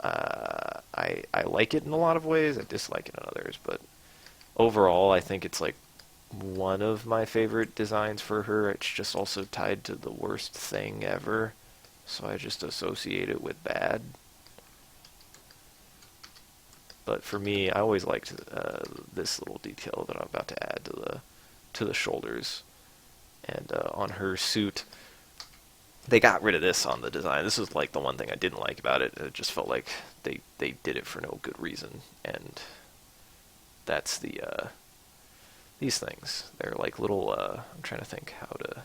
I like it in a lot of ways. I dislike it in others, but overall, I think it's like one of my favorite designs for her. It's just also tied to the worst thing ever, so I just associate it with bad. But for me, I always liked this little detail that I'm about to add to the shoulders, and on her suit. They got rid of this on the design. This is like the one thing I didn't like about it. It just felt like they did it for no good reason, and that's these things. They're like little. I'm trying to think how to.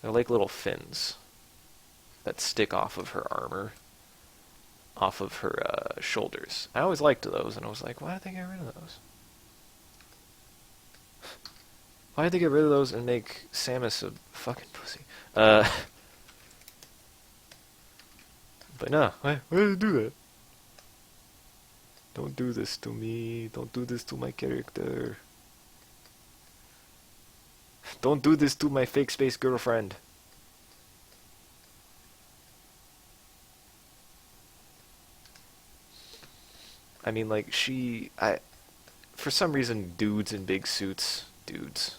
They're like little fins that stick off of her armor, off of her shoulders. I always liked those, and I was like, why did they get rid of those? Why did they get rid of those and make Samus a fucking pussy? But no, why did they do that? Don't do this to me. Don't do this to my character. Don't do this to my fake space girlfriend. I mean, like, for some reason, dudes in big suits, dudes,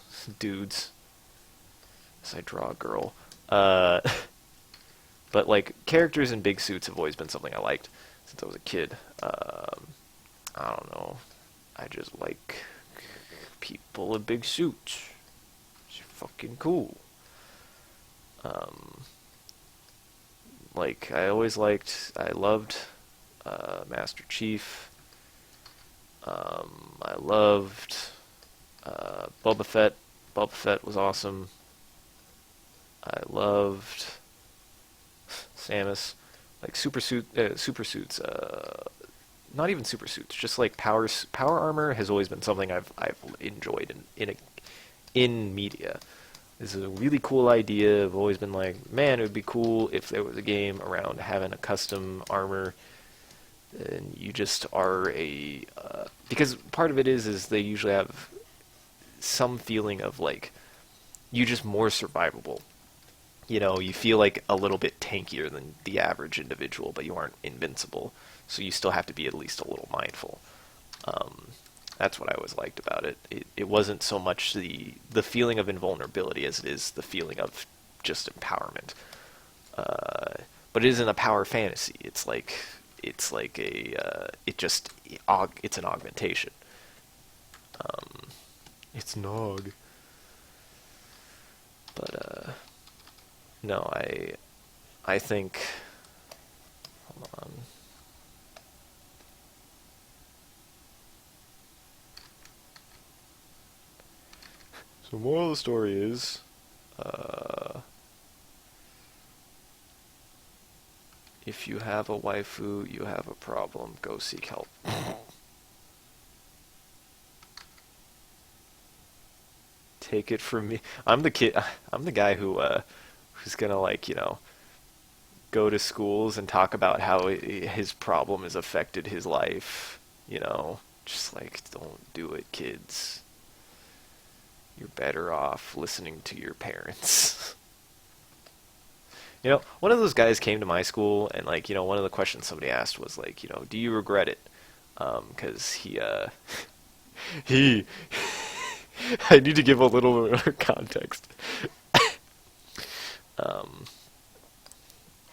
as I draw a girl, but, like, characters in big suits have always been something I liked since I was a kid. I don't know, I just like people in big suits. It's fucking cool. Like, I loved, Master Chief. I loved Boba Fett. Boba Fett was awesome. I loved Samus. Like super suits. Not even super suits. Just like power armor has always been something I've enjoyed in media. This is a really cool idea. I've always been like, man, it would be cool if there was a game around having a custom armor. And you just are because part of it is they usually have some feeling of like you just more survivable. You know, you feel like a little bit tankier than the average individual, but you aren't invincible. So you still have to be at least a little mindful. That's what I always liked about it. It wasn't so much the feeling of invulnerability as it is the feeling of just empowerment. But it isn't a power fantasy. It's like it's an augmentation. It's Nog. But no, I think, hold on. So moral of the story is, if you have a waifu, you have a problem. Go seek help. Take it from me. I'm the guy who's gonna, like, you know, go to schools and talk about how his problem has affected his life. You know, just like, don't do it, kids. You're better off listening to your parents. You know, one of those guys came to my school, and, like, you know, one of the questions somebody asked was, like, you know, do you regret it? 'Cause he I need to give a little bit more context.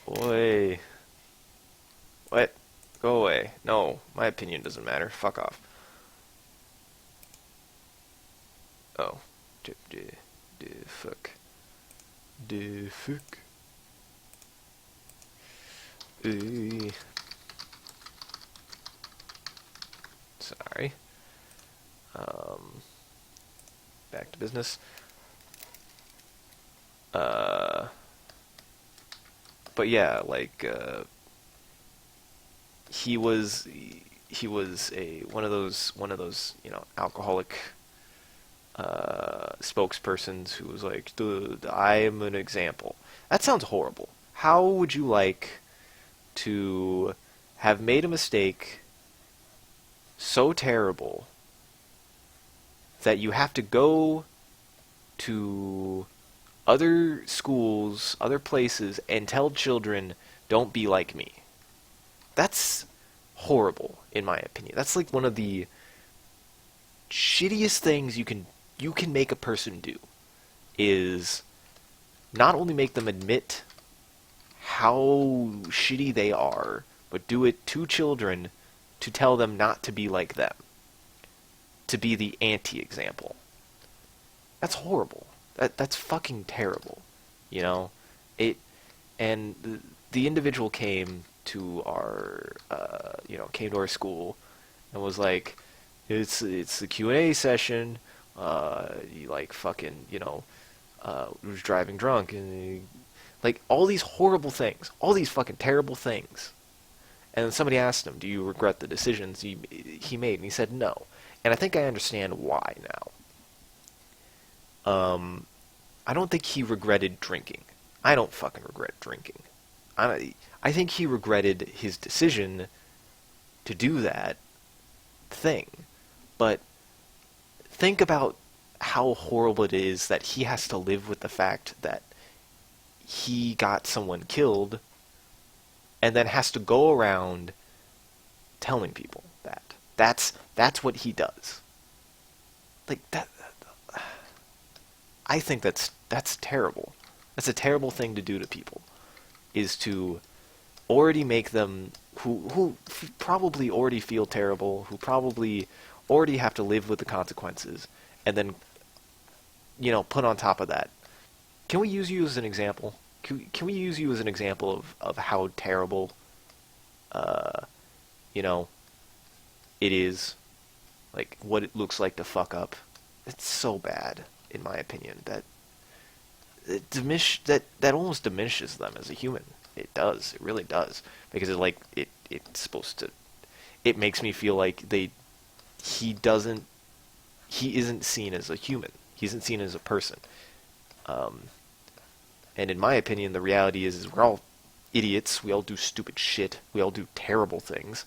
Boy. What? Go away. No, my opinion doesn't matter. Fuck off. Oh. Fuck. Fuck. Sorry. Back to business. But yeah, like, he was one of those, you know, alcoholic spokespersons who was like, dude, I am an example. That sounds horrible. How would you like to have made a mistake so terrible that you have to go to other schools, other places, and tell children, don't be like me? That's horrible, in my opinion. That's like one of the shittiest things you can make a person do, is not only make them admit how shitty they are, but do it to children to tell them not to be like them. To be the anti-example. That's horrible. That's fucking terrible. You know? And the individual came to our, came to our school and was like, it's the Q&A session, you, like, fucking, you know, was driving drunk, and like all these horrible things, all these fucking terrible things. And then somebody asked him, "Do you regret the decisions he made?" And he said no. And I think I understand why now. I don't think he regretted drinking. I don't fucking regret drinking. I think he regretted his decision to do that thing. But think about how horrible it is that he has to live with the fact that he got someone killed and then has to go around telling people that. That's what he does. Like that I think that's terrible. That's a terrible thing to do to people, is to already make them who probably already feel terrible, who probably already have to live with the consequences, and then put on top of that. Can we use you as an example? Can we use you as an example of how terrible you know it is, like what it looks like to fuck up? It's so bad, in my opinion, that that almost diminishes them as a human. It does. It really does. Because it's supposed to. It makes me feel like he isn't seen as a human. He isn't seen as a person. And in my opinion, the reality is we're all idiots. We all do stupid shit. We all do terrible things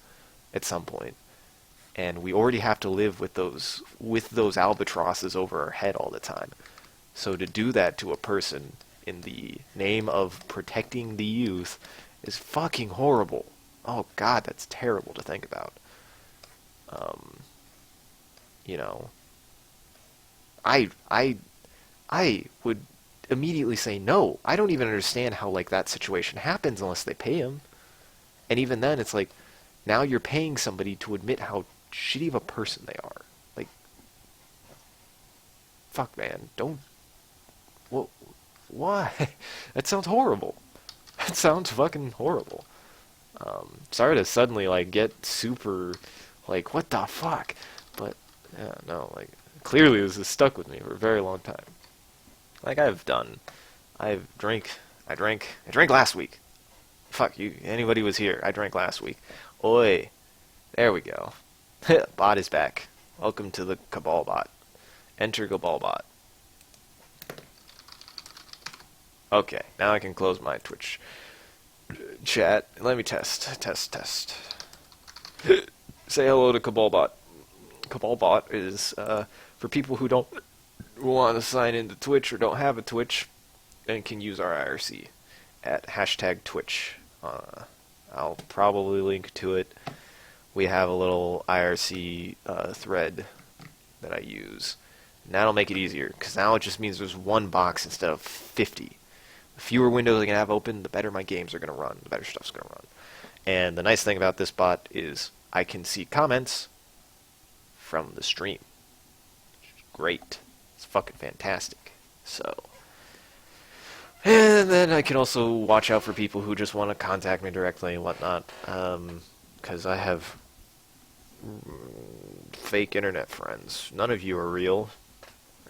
at some point. And we already have to live with those albatrosses over our head all the time. So to do that to a person in the name of protecting the youth is fucking horrible. Oh God, that's terrible to think about. I would immediately say no. I don't even understand how like that situation happens unless they pay him. And even then, it's like now you're paying somebody to admit how shitty of a person they are. Like, fuck, man, don't. Well, why? That sounds horrible. That sounds fucking horrible. Sorry to suddenly like get super, like, what the fuck? But yeah, no, like clearly this has stuck with me for a very long time. Like I drank last week. Fuck you. Anybody was here? I drank last week. Oi, there we go. Bot is back. Welcome to the Cabal bot. Enter Cabal bot. Okay, now I can close my Twitch chat. Let me test. Say hello to Cabalbot. Cabalbot is for people who don't want to sign into Twitch or don't have a Twitch and can use our IRC at #Twitch. I'll probably link to it. We have a little IRC thread that I use. And that'll make it easier, because now it just means there's one box instead of 50. The fewer windows I can have open, the better my games are going to run, the better stuff's going to run. And the nice thing about this bot is I can see comments from the stream. Great. It's fucking fantastic. So, and then I can also watch out for people who just want to contact me directly and whatnot, because I have fake internet friends. None of you are real.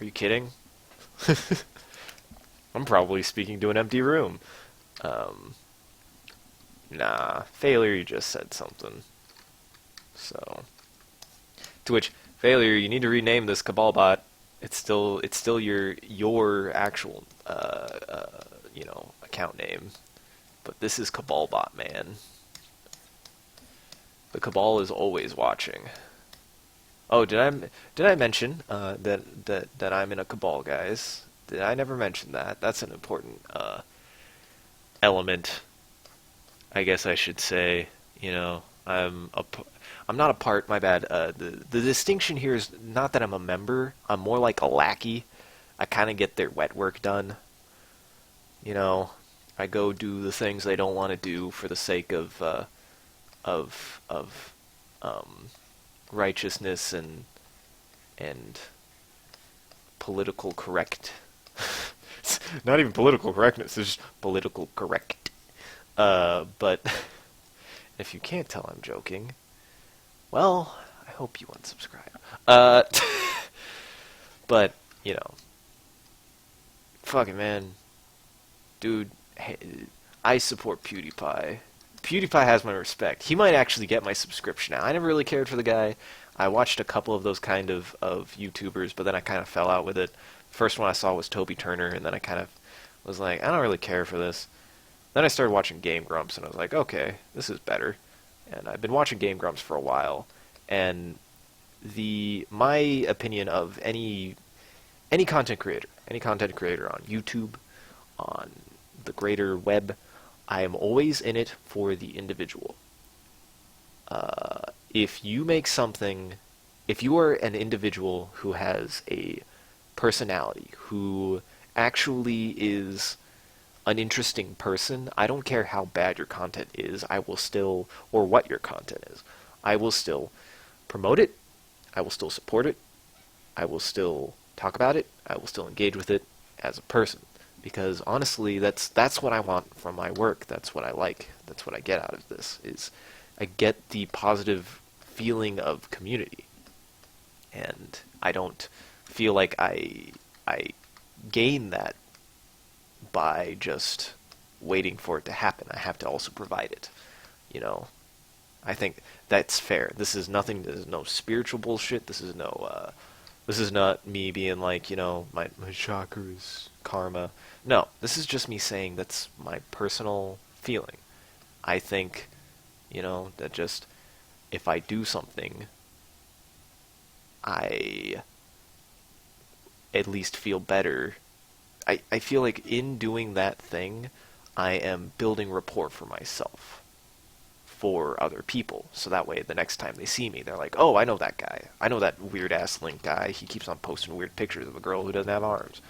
Are you kidding? I'm probably speaking to an empty room. Nah, failure, you just said something. So, to which, failure, you need to rename this Cabal bot. It's still your actual account name, but this is Cabal bot, man. The Cabal is always watching. Oh, did I mention that I'm in a Cabal, guys? Did I never mention that? That's an important element, I guess I should say. I'm not a part. My bad. The distinction here is not that I'm a member. I'm more like a lackey. I kind of get their wet work done. I go do the things they don't want to do for the sake of righteousness and political correct. It's not even political correctness. It's just political correct. But if you can't tell I'm joking, well, I hope you unsubscribe. But fuck it, man, dude. Hey, I support PewDiePie. PewDiePie has my respect. He might actually get my subscription now. I never really cared for the guy. I watched a couple of those kind of YouTubers, but then I kind of fell out with it. First one I saw was Toby Turner, and then I kind of was like, I don't really care for this. Then I started watching Game Grumps, and I was like, okay, this is better. And I've been watching Game Grumps for a while, and my opinion of any content creator on YouTube, on the greater web, I am always in it for the individual. If you make something, if you are an individual who has a personality, who actually is an interesting person, I don't care how bad your content is, I will still, or what your content is, I will still promote it, I will still support it, I will still talk about it, I will still engage with it as a person. Because honestly, that's what I want from my work. That's what I like. That's what I get out of this. Is I get the positive feeling of community, and I don't feel like I gain that by just waiting for it to happen. I have to also provide it. You know, I think that's fair. This is nothing. This is no spiritual bullshit. This is no. This is not me being like, my chakra is karma. No, this is just me saying that's my personal feeling. I think, that just if I do something, I at least feel better. I feel like in doing that thing, I am building rapport for myself, for other people. So that way, the next time they see me, they're like, oh, I know that guy. I know that weird-ass Link guy. He keeps on posting weird pictures of a girl who doesn't have arms.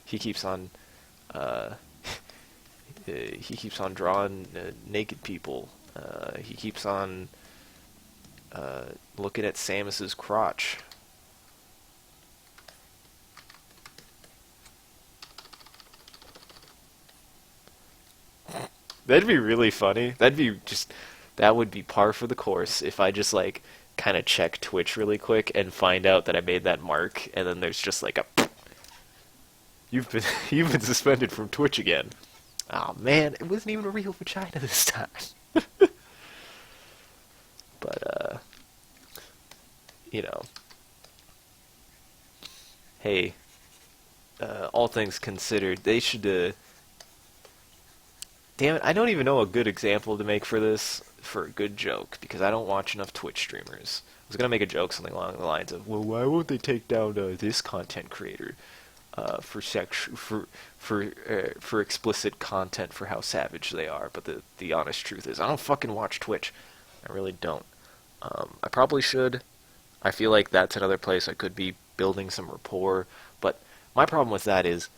He keeps on drawing naked people. He keeps on looking at Samus's crotch. That'd be really funny. That would be par for the course if I just like kind of check Twitch really quick and find out that I made that mark, and then there's just like a you've been you've been suspended from Twitch again. Oh man, it wasn't even a real vagina this time. But hey, all things considered, they should. Damn it, I don't even know a good example to make for this, for a good joke, because I don't watch enough Twitch streamers. I was gonna make a joke something along the lines of, well, why won't they take down this content creator for explicit content for how savage they are? But the honest truth is, I don't fucking watch Twitch. I really don't. I probably should. I feel like that's another place I could be building some rapport. But my problem with that is,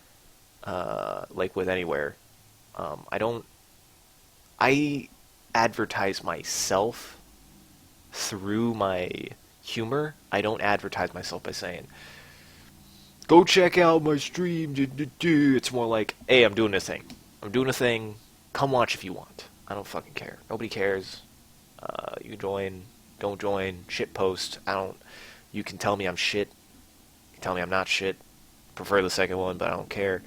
like with anywhere, I advertise myself through my humor. I don't advertise myself by saying, go check out my stream. It's more like, hey, I'm doing a thing. I'm doing a thing. Come watch if you want. I don't fucking care. Nobody cares. You join, don't join, shit post. You can tell me I'm shit. You can tell me I'm not shit. Prefer the second one, but I don't care.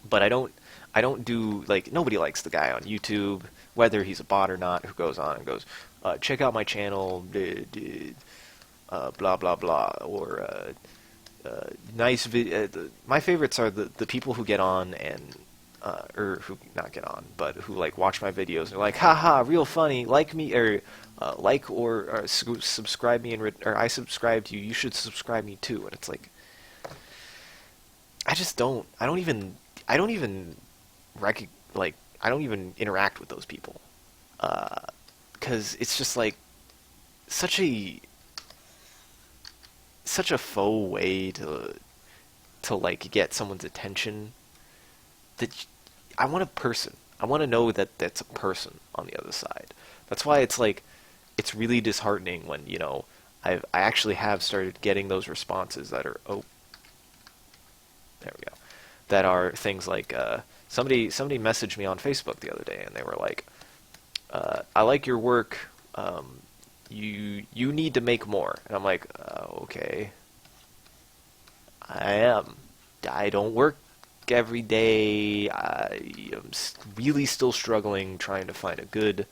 But I don't do, like, nobody likes the guy on YouTube, whether he's a bot or not, who goes on and goes, check out my channel, blah, blah, blah, or nice video. My favorites are the people who get on and, or who not get on, but who, like, watch my videos and are like, haha, real funny, like me, or like or subscribe me, or I subscribe to you, you should subscribe me too. And it's like, I don't even I don't even interact with those people, because it's just like such a faux way to like get someone's attention. That I want a person. I want to know that that's a person on the other side. That's why it's like it's really disheartening when I actually have started getting those responses that are there we go, that are things like somebody messaged me on Facebook the other day, and they were like, I like your work, you need to make more. And I'm like, okay, I am. I don't work every day. I am really still struggling trying to find a good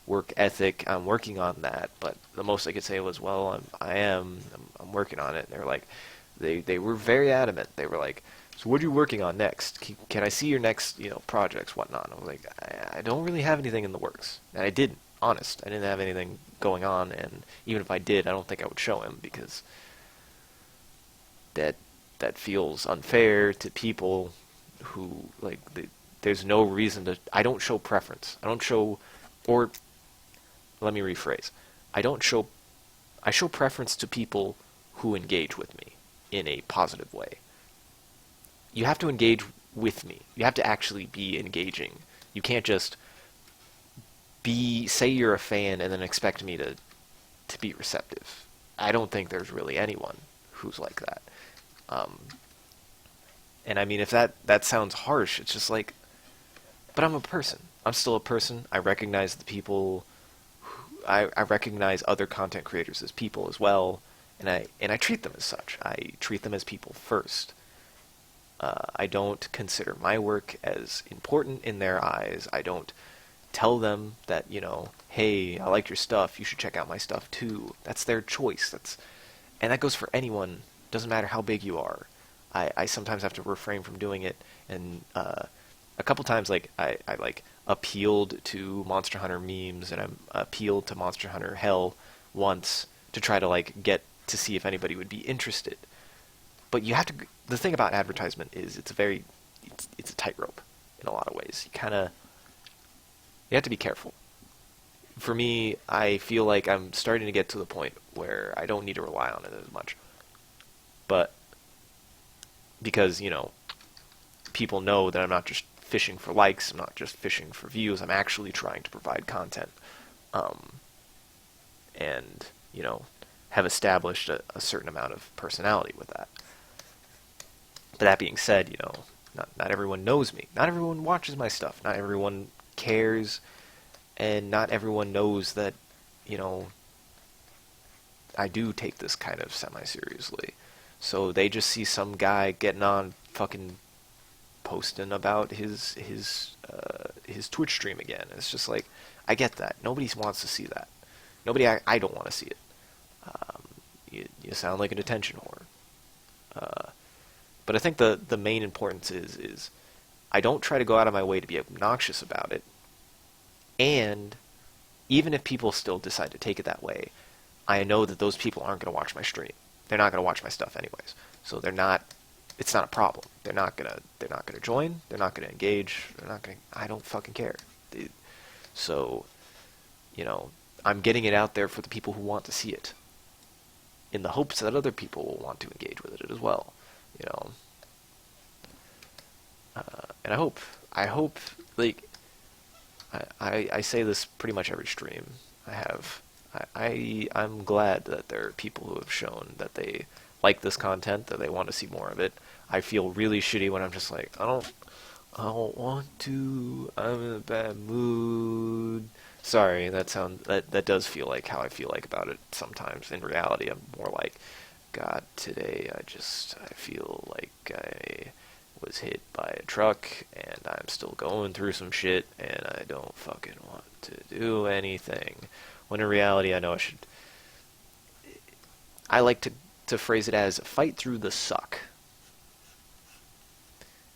work ethic. I'm working on that, but the most I could say was, well, I'm working on it. And they're like, they were very adamant. They were like, so what are you working on next? Can I see your next, projects, whatnot? I was like, I don't really have anything in the works, and I didn't. Honest, I didn't have anything going on, and even if I did, I don't think I would show him because that that feels unfair to people who there's no reason to. I don't show preference. I don't show, or let me rephrase. I don't show. I show preference to people who engage with me in a positive way. You have to engage with me. You have to actually be engaging. You can't just say you're a fan and then expect me to be receptive. I don't think there's really anyone who's like that. Um, and I mean, if that sounds harsh, it's just like, but I'm a person. I'm still a person. I recognize the people. I recognize other content creators as people as well, and I treat them as such. I treat them as people first. I don't consider my work as important in their eyes. I don't tell them that, hey, I like your stuff, you should check out my stuff too. That's their choice. And that goes for anyone. Doesn't matter how big you are. I sometimes have to refrain from doing it, and a couple times I appealed to Monster Hunter memes, and I appealed to Monster Hunter Hell once to try to get to see if anybody would be interested. But you have to. The thing about advertisement is it's a tightrope in a lot of ways. You have to be careful. For me, I feel like I'm starting to get to the point where I don't need to rely on it as much. But because, people know that I'm not just fishing for likes, I'm not just fishing for views, I'm actually trying to provide content. And, have established a certain amount of personality with that. But that being said, not everyone knows me. Not everyone watches my stuff. Not everyone cares, and not everyone knows that, I do take this kind of semi-seriously. So they just see some guy getting on fucking posting about his Twitch stream again. It's just like, I get that. Nobody wants to see that. I don't want to see it. You sound like an attention whore. But I think the main importance is I don't try to go out of my way to be obnoxious about it. And even if people still decide to take it that way, I know that those people aren't going to watch my stream. They're not going to watch my stuff anyways. So it's not a problem. They're not going to join, they're not going to engage, I don't fucking care. So, I'm getting it out there for the people who want to see it, in the hopes that other people will want to engage with it as well. And I hope, I say this pretty much every stream I have. I'm glad that there are people who have shown that they like this content, that they want to see more of it. I feel really shitty when I'm just like, I don't want to, I'm in a bad mood. Sorry, that does feel like how I feel like about it sometimes. In reality, I'm more like, God, today I feel like I was hit by a truck and I'm still going through some shit and I don't fucking want to do anything. When in reality, I know I should. I like to phrase it as fight through the suck.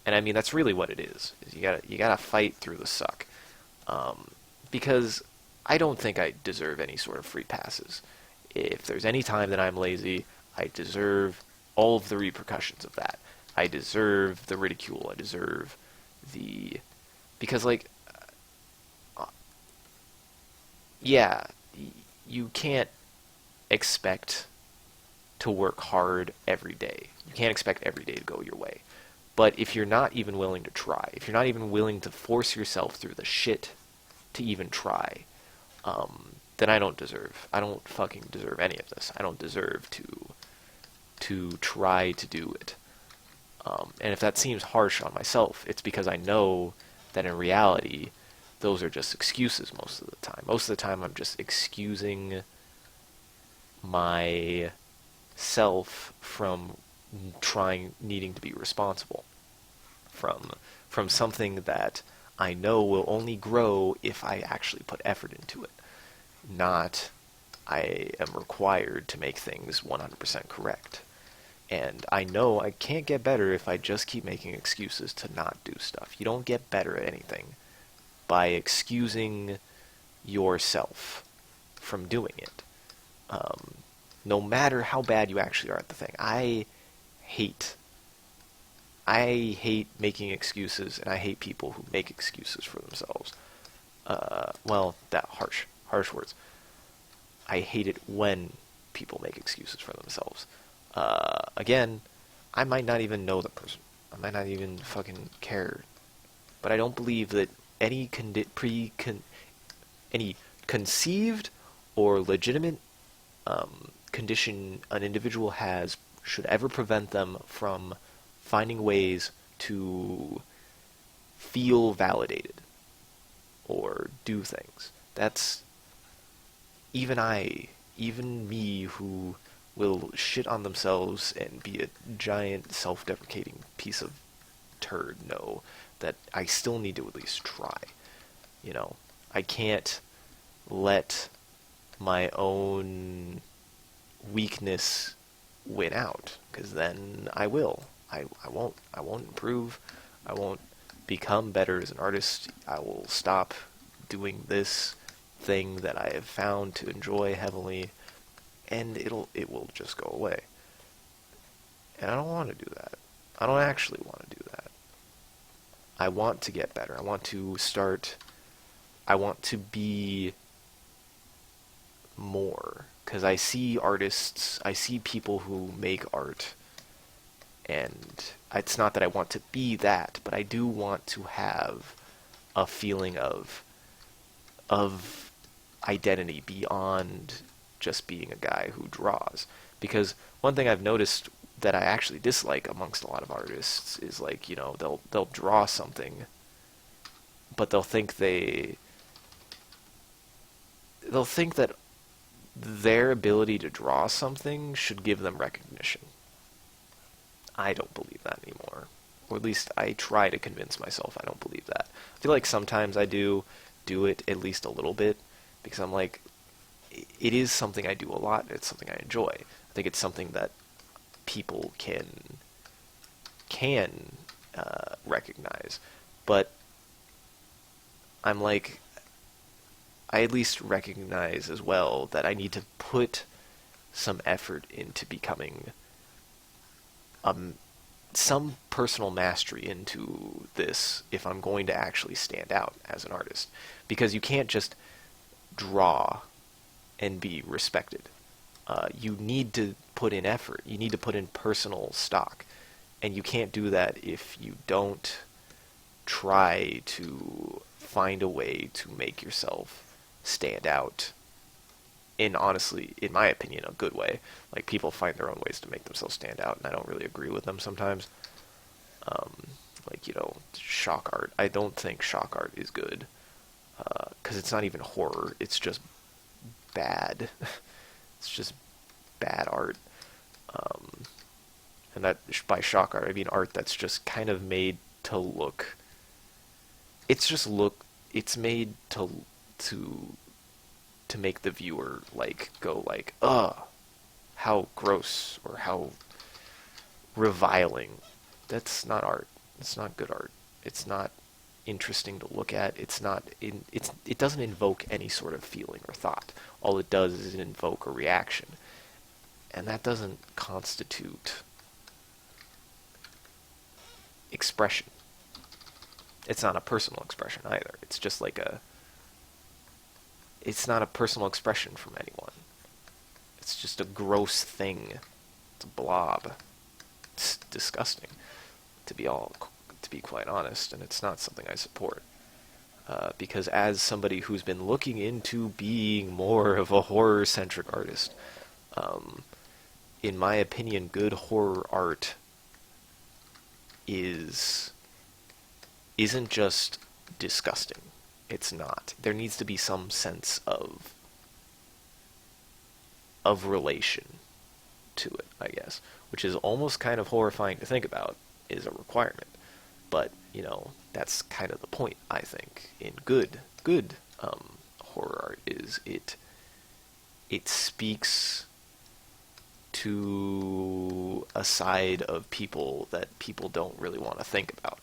And I mean, that's really what it is you gotta fight through the suck. Because I don't think I deserve any sort of free passes. If there's any time that I'm lazy, I deserve all of the repercussions of that. I deserve the ridicule. I deserve because yeah, you can't expect to work hard every day. You can't expect every day to go your way. But if you're not even willing to try, if you're not even willing to force yourself through the shit to even try, then I don't fucking deserve any of this. I don't deserve to try to do it. And if that seems harsh on myself, it's because I know that in reality, those are just excuses most of the time. Most of the time, I'm just excusing myself from needing to be responsible from something that I know will only grow if I actually put effort into it. Not I am required to make things 100% correct. And I know I can't get better if I just keep making excuses to not do stuff. You don't get better at anything by excusing yourself from doing it. Um, no matter how bad you actually are at the thing. Hate I hate making excuses, and I hate people who make excuses for themselves. Well, that harsh words. I hate it when people make excuses for themselves. Again, I might not even know the person. I might not even fucking care. But I don't believe that any any conceived or legitimate condition an individual has should ever prevent them from finding ways to feel validated or do things. That's even me who will shit on themselves and be a giant self-deprecating piece of turd know that I still need to at least try. You know, I can't let my own weakness win out, because then I will. I won't improve. I won't become better as an artist. I will stop doing this thing that I have found to enjoy heavily, and it will just go away. And I don't want to do that. I don't actually want to do that. I want to get better. I want to start. I want to be more, because I see artists, I see people who make art, and it's not that I want to be that, but I do want to have a feeling of identity beyond just being a guy who draws. Because one thing I've noticed that I actually dislike amongst a lot of artists is, like, you know, they'll draw something, but they'll think that their ability to draw something should give them recognition. I don't believe that anymore. Or at least I try to convince myself I don't believe that. I feel like sometimes I do it at least a little bit, because I'm like, it is something I do a lot. It's something I enjoy. I think it's something that people can recognize. But I'm like, I at least recognize as well that I need to put some effort into becoming some personal mastery into this if I'm going to actually stand out as an artist. Because you can't just draw and be respected. You need to put in effort. You need to put in personal stock. And you can't do that if you don't try to find a way to make yourself stand out in, honestly, in my opinion, a good way. Like, people find their own ways to make themselves stand out, and I don't really agree with them sometimes. Like, you know, shock art. I don't think shock art is good, because it's not even horror. It's just bad. It's just bad art. And that, by shock art, I mean art that's just kind of made to look. It's made to make the viewer, like, go like, ugh, how gross, or how reviling. That's not art. It's not good art. It's not interesting to look at. It doesn't invoke any sort of feeling or thought. All it does is invoke a reaction. And that doesn't constitute expression. It's not a personal expression either. It's just like it's not a personal expression from anyone. It's just a gross thing. It's a blob. It's disgusting, to be quite honest, and it's not something I support. Because as somebody who's been looking into being more of a horror-centric artist, in my opinion, good horror art isn't just disgusting. It's not. There needs to be some sense of relation to it, I guess, which is almost kind of horrifying to think about, is a requirement. But, that's kind of the point, I think, in good horror art, is it speaks to a side of people that people don't really want to think about.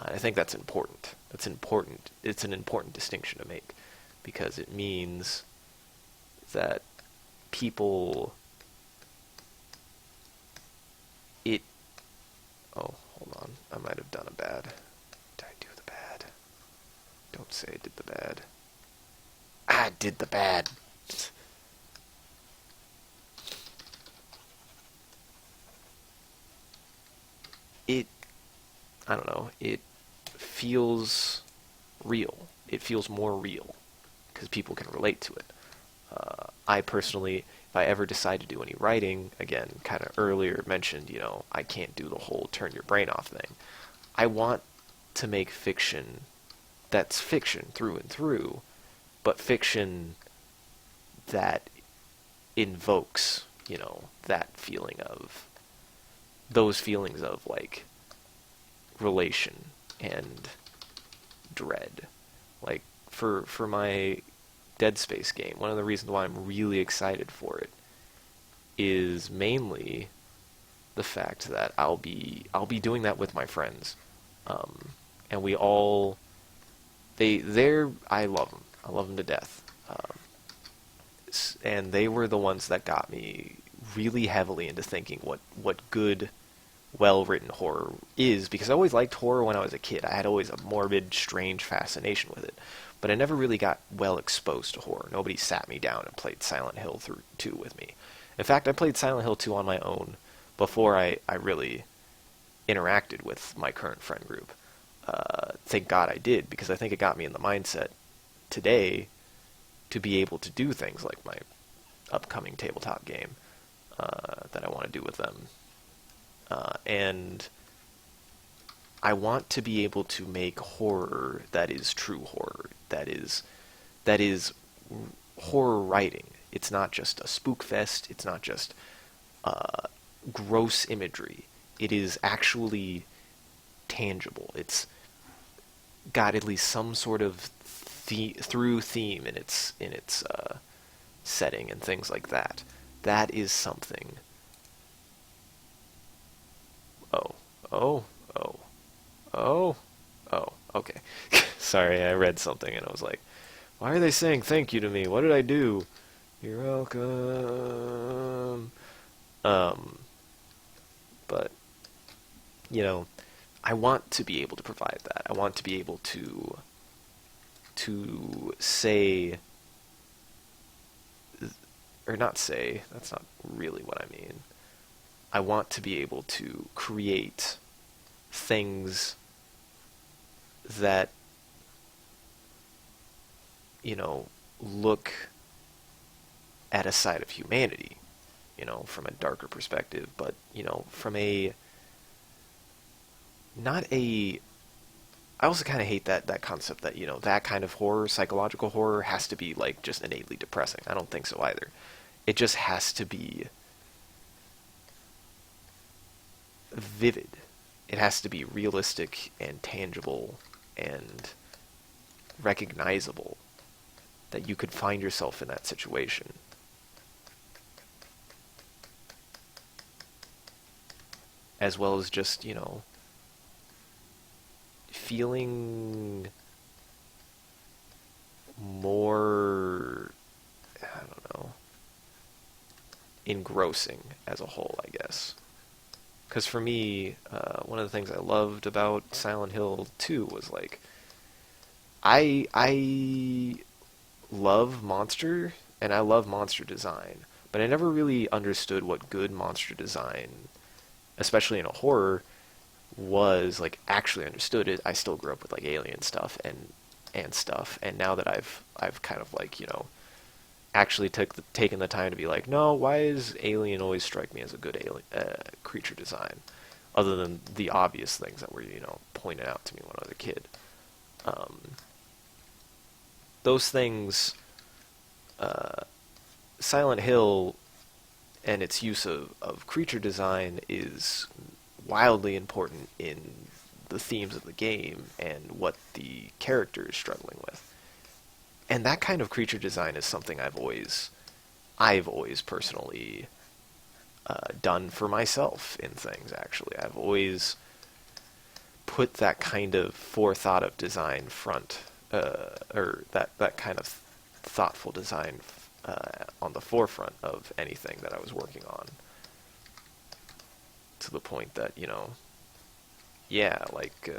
I think that's important. That's important. It's an important distinction to make, because it means that people it oh, hold on. I might have done a bad. Did I do the bad? Don't say I did the bad. I did the bad. It I don't know, it feels real. It feels more real because people can relate to it. I personally, if I ever decide to do any writing, again, kind of earlier mentioned, I can't do the whole turn your brain off thing. I want to make fiction that's fiction through and through, but fiction that invokes, that feeling of, those feelings of, like, relation and dread. Like, for my Dead Space game, one of the reasons why I'm really excited for it is mainly the fact that I'll be doing that with my friends, and we all they're I love them. I love them to death, and they were the ones that got me really heavily into thinking what good, well-written horror is, because I always liked horror when I was a kid. I had always a morbid, strange fascination with it, but I never really got well exposed to horror. Nobody sat me down and played Silent Hill 2 with me. In fact, I played Silent Hill 2 on my own before I really interacted with my current friend group. Thank God I did, because I think it got me in the mindset today to be able to do things like my upcoming tabletop game that I want to do with them. And I want to be able to make horror that is true horror, that is horror writing. It's not just a spook fest. It's not just gross imagery. It is actually tangible. It's got at least some sort of through theme in its setting and things like that. That is something. Oh, okay. Sorry, I read something and I was like, why are they saying thank you to me? What did I do? You're welcome. But, I want to be able to provide that. I want to be able to say, or not say, that's not really what I mean. I want to be able to create things that, look at a side of humanity, from a darker perspective, but, from a, not a, I also kind of hate that concept that, that kind of horror, psychological horror, has to be, like, just innately depressing. I don't think so either. It just has to be vivid. It has to be realistic and tangible and recognizable, that you could find yourself in that situation. As well as just, feeling more, I don't know, engrossing as a whole, I guess. Because for me, one of the things I loved about Silent Hill 2 was, like, I love monster, and I love monster design, but I never really understood what good monster design, especially in a horror, was, like, actually understood it. I still grew up with, like, alien stuff and stuff, and now that I've kind of, like, actually taken the time to be like, no, why does Alien always strike me as a good alien creature design, other than the obvious things that were pointed out to me when I was a kid. Those things, Silent Hill and its use of creature design is wildly important in the themes of the game and what the character is struggling with. And that kind of creature design is something I've always personally done for myself in things. Actually, I've always put that kind of forethought of design front, or that kind of thoughtful design on the forefront of anything that I was working on. To the point that, yeah, like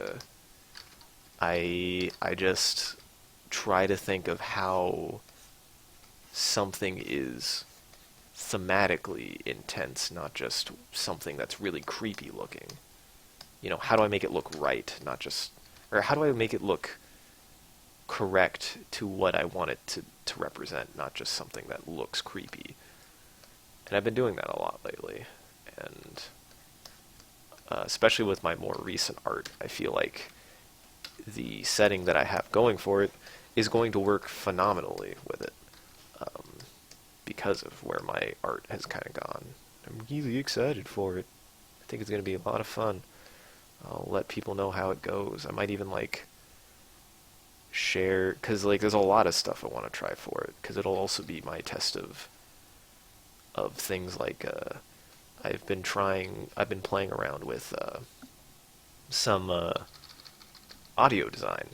I just try to think of how something is thematically intense, not just something that's really creepy looking. How do I make it look right, not just, or how do I make it look correct to what I want it to represent, not just something that looks creepy. And I've been doing that a lot lately, and especially with my more recent art, I feel like the setting that I have going for it is going to work phenomenally with it, because of where my art has kind of gone. I'm really excited for it. I think it's going to be a lot of fun. I'll let people know how it goes. I might even share, because there's a lot of stuff I want to try for it, because it'll also be my test of things I've been playing around with some audio design,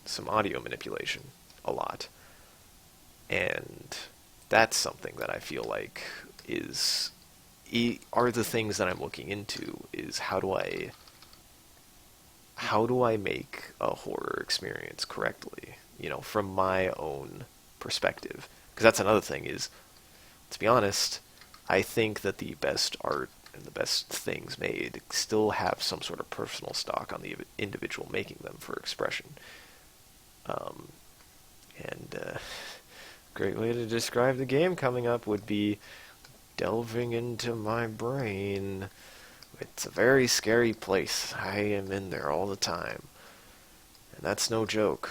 some audio manipulation a lot, and that's something that I feel like are the things that I'm looking into. Is how do I make a horror experience correctly, from my own perspective? Because that's another thing is, to be honest, I think that the best art and the best things made still have some sort of personal stock on the individual making them for expression. And great way to describe the game coming up would be delving into my brain. It's a very scary place. I am in there all the time. And that's no joke.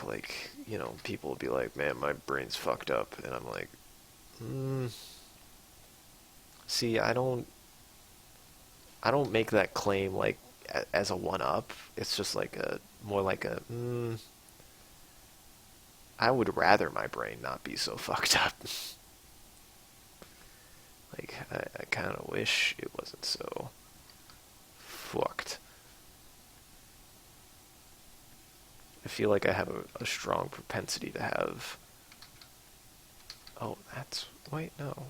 People will be like, man, my brain's fucked up. And I'm like, see, I don't make that claim as a one-up. It's just more like a, I would rather my brain not be so fucked up. I kind of wish it wasn't so fucked. I feel like I have a strong propensity to have... Oh, wait, no.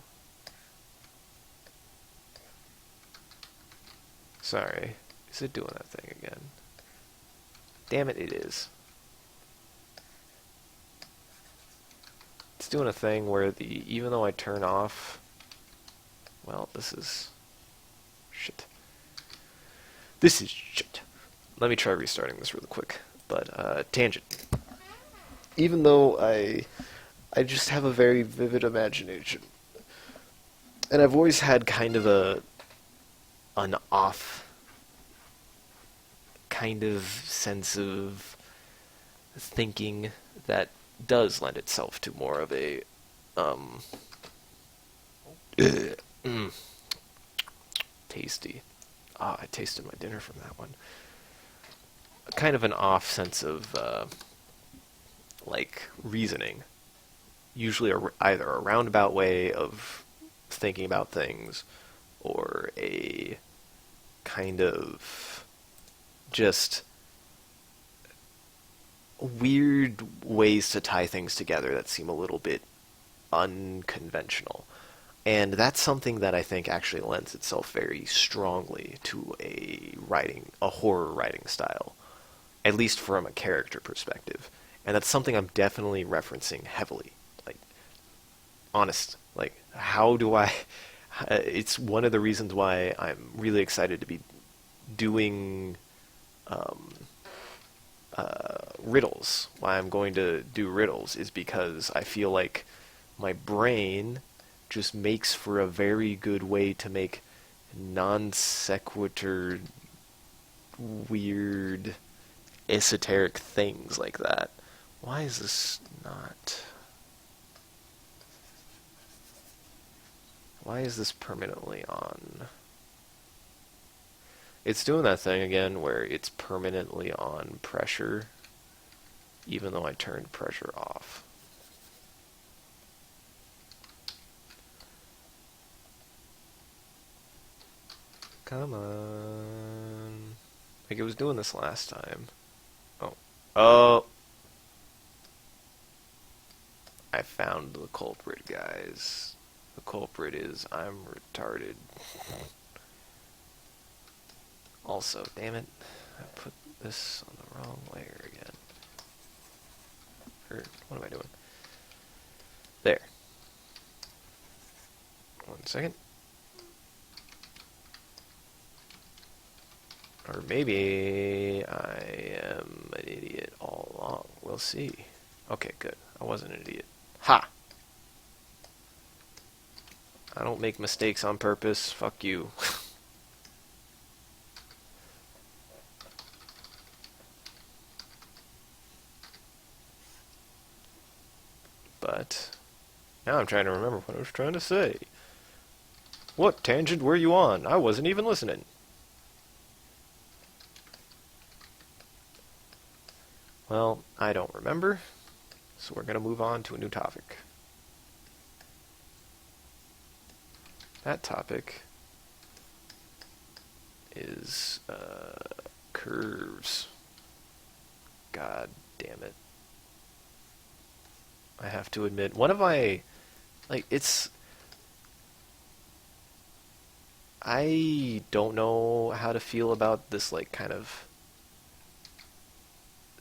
Sorry. Is it doing that thing again? Damn it, it is. It's doing a thing where even though I turn off... Well, this is... Shit. This is shit. Let me try restarting this really quick. But, tangent. Even though I just have a very vivid imagination, and I've always had kind of an off kind of sense of thinking that does lend itself to more of a tasty. I tasted my dinner from that one. Kind of an off sense of reasoning, usually either a roundabout way of thinking about things, or a kind of just weird ways to tie things together that seem a little bit unconventional. And that's something that I think actually lends itself very strongly to a horror writing style, at least from a character perspective. And that's something I'm definitely referencing heavily. How do I... it's one of the reasons why I'm really excited to be doing riddles. Why I'm going to do riddles is because I feel like my brain just makes for a very good way to make non sequitur, weird, esoteric things like that. Why is this not... Why is this permanently on? It's doing that thing again where it's permanently on pressure, even though I turned pressure off. Come on. Like it was doing this last time. Oh. Oh! I found the culprit, guys. The culprit is I'm retarded. Also, damn it, I put this on the wrong layer again. Or, what am I doing? There. 1 second. Or maybe I am an idiot all along. We'll see. Okay, good. I wasn't an idiot. Ha! I don't make mistakes on purpose. Fuck you. But now I'm trying to remember what I was trying to say. What tangent were you on? I wasn't even listening. Well, I don't remember, so we're going to move on to a new topic. That topic is curves. God damn it. I have to admit, one of my, like, it's, I don't know how to feel about this, like, kind of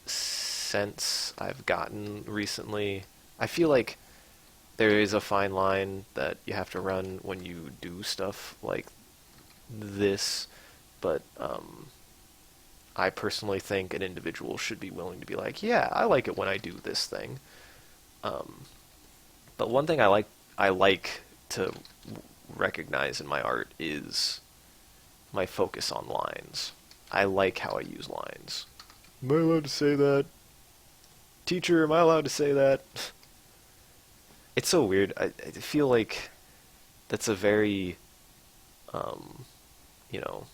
sense I've gotten recently. I feel like there is a fine line that you have to run when you do stuff like this, but I personally think an individual should be willing to be like, yeah, I like it when I do this thing. But one thing I like to recognize in my art is my focus on lines. I like how I use lines. Am I allowed to say that? Teacher, am I allowed to say that? It's so weird. I feel like that's a very, you know,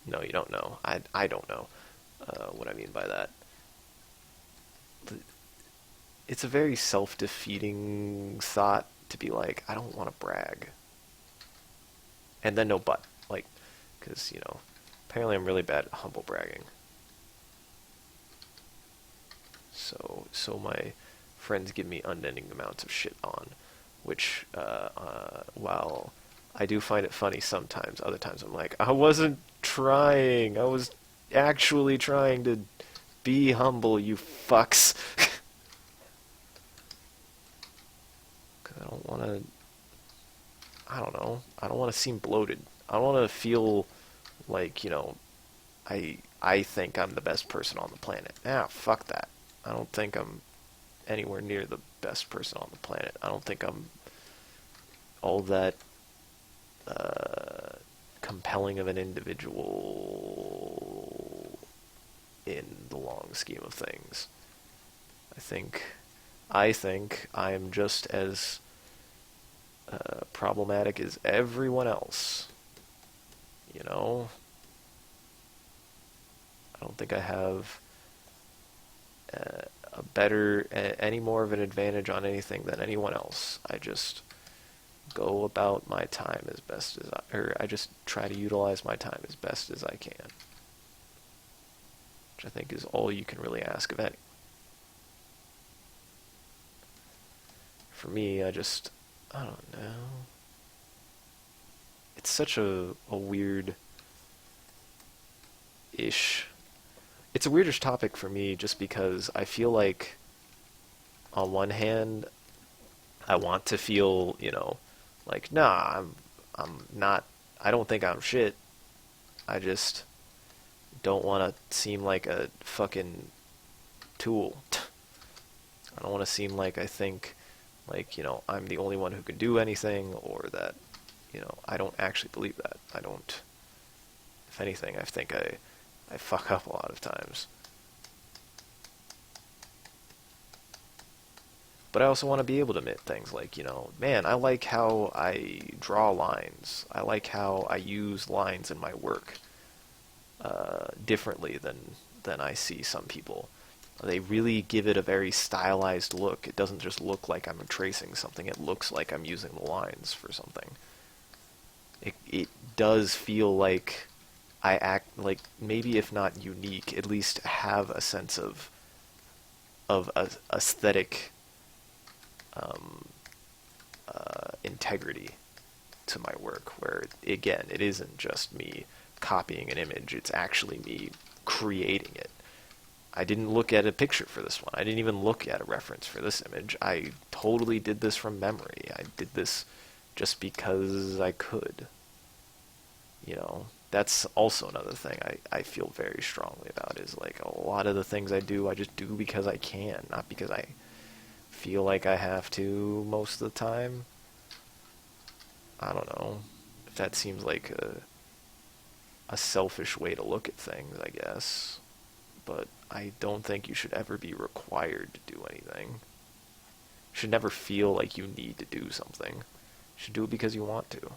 no, you don't know. I don't know what I mean by that. It's a very self-defeating thought to be like, I don't want to brag. And then no but. Like, because, you know, apparently I'm really bad at humble bragging. So my friends give me unending amounts of shit on, which, while I do find it funny sometimes, other times I'm like, I wasn't trying. I was actually trying to be humble, you fucks. Because I don't want to, I don't know, I don't want to seem bloated. I don't want to feel like, you know, I think I'm the best person on the planet. Ah, fuck that. I don't think I'm anywhere near the best person on the planet. I don't think I'm all that compelling of an individual in the long scheme of things. I think I am just as problematic as everyone else. You know? I don't think I have a better, any more of an advantage on anything than anyone else. I just go about my time as best as I just try to utilize my time as best as I can. Which I think is all you can really ask of any. For me, I don't know. It's such a weird-ish. It's a weirdish topic for me just because I feel like, on one hand, I want to feel, you know, like, nah, I'm not, I don't think I'm shit. I just don't want to seem like a fucking tool. I don't want to seem like I think, like, you know, I'm the only one who can do anything, or that, you know, I don't actually believe that. I don't, if anything, I think I fuck up a lot of times. But I also want to be able to admit things like, man, I like how I draw lines. I like how I use lines in my work differently than I see some people. They really give it a very stylized look. It doesn't just look like I'm tracing something. It looks like I'm using the lines for something. It does feel like I act like, maybe if not unique, at least have a sense of aesthetic um, integrity to my work, where again, it isn't just me copying an image, it's actually me creating it. I didn't look at a picture for this one. I didn't even look at a reference for this image. I totally did this from memory. I did this just because I could. That's also another thing I feel very strongly about, is like a lot of the things I do, I just do because I can, not because I feel like I have to most of the time. I don't know if that seems like a selfish way to look at things, I guess. But I don't think you should ever be required to do anything. You should never feel like you need to do something. You should do it because you want to.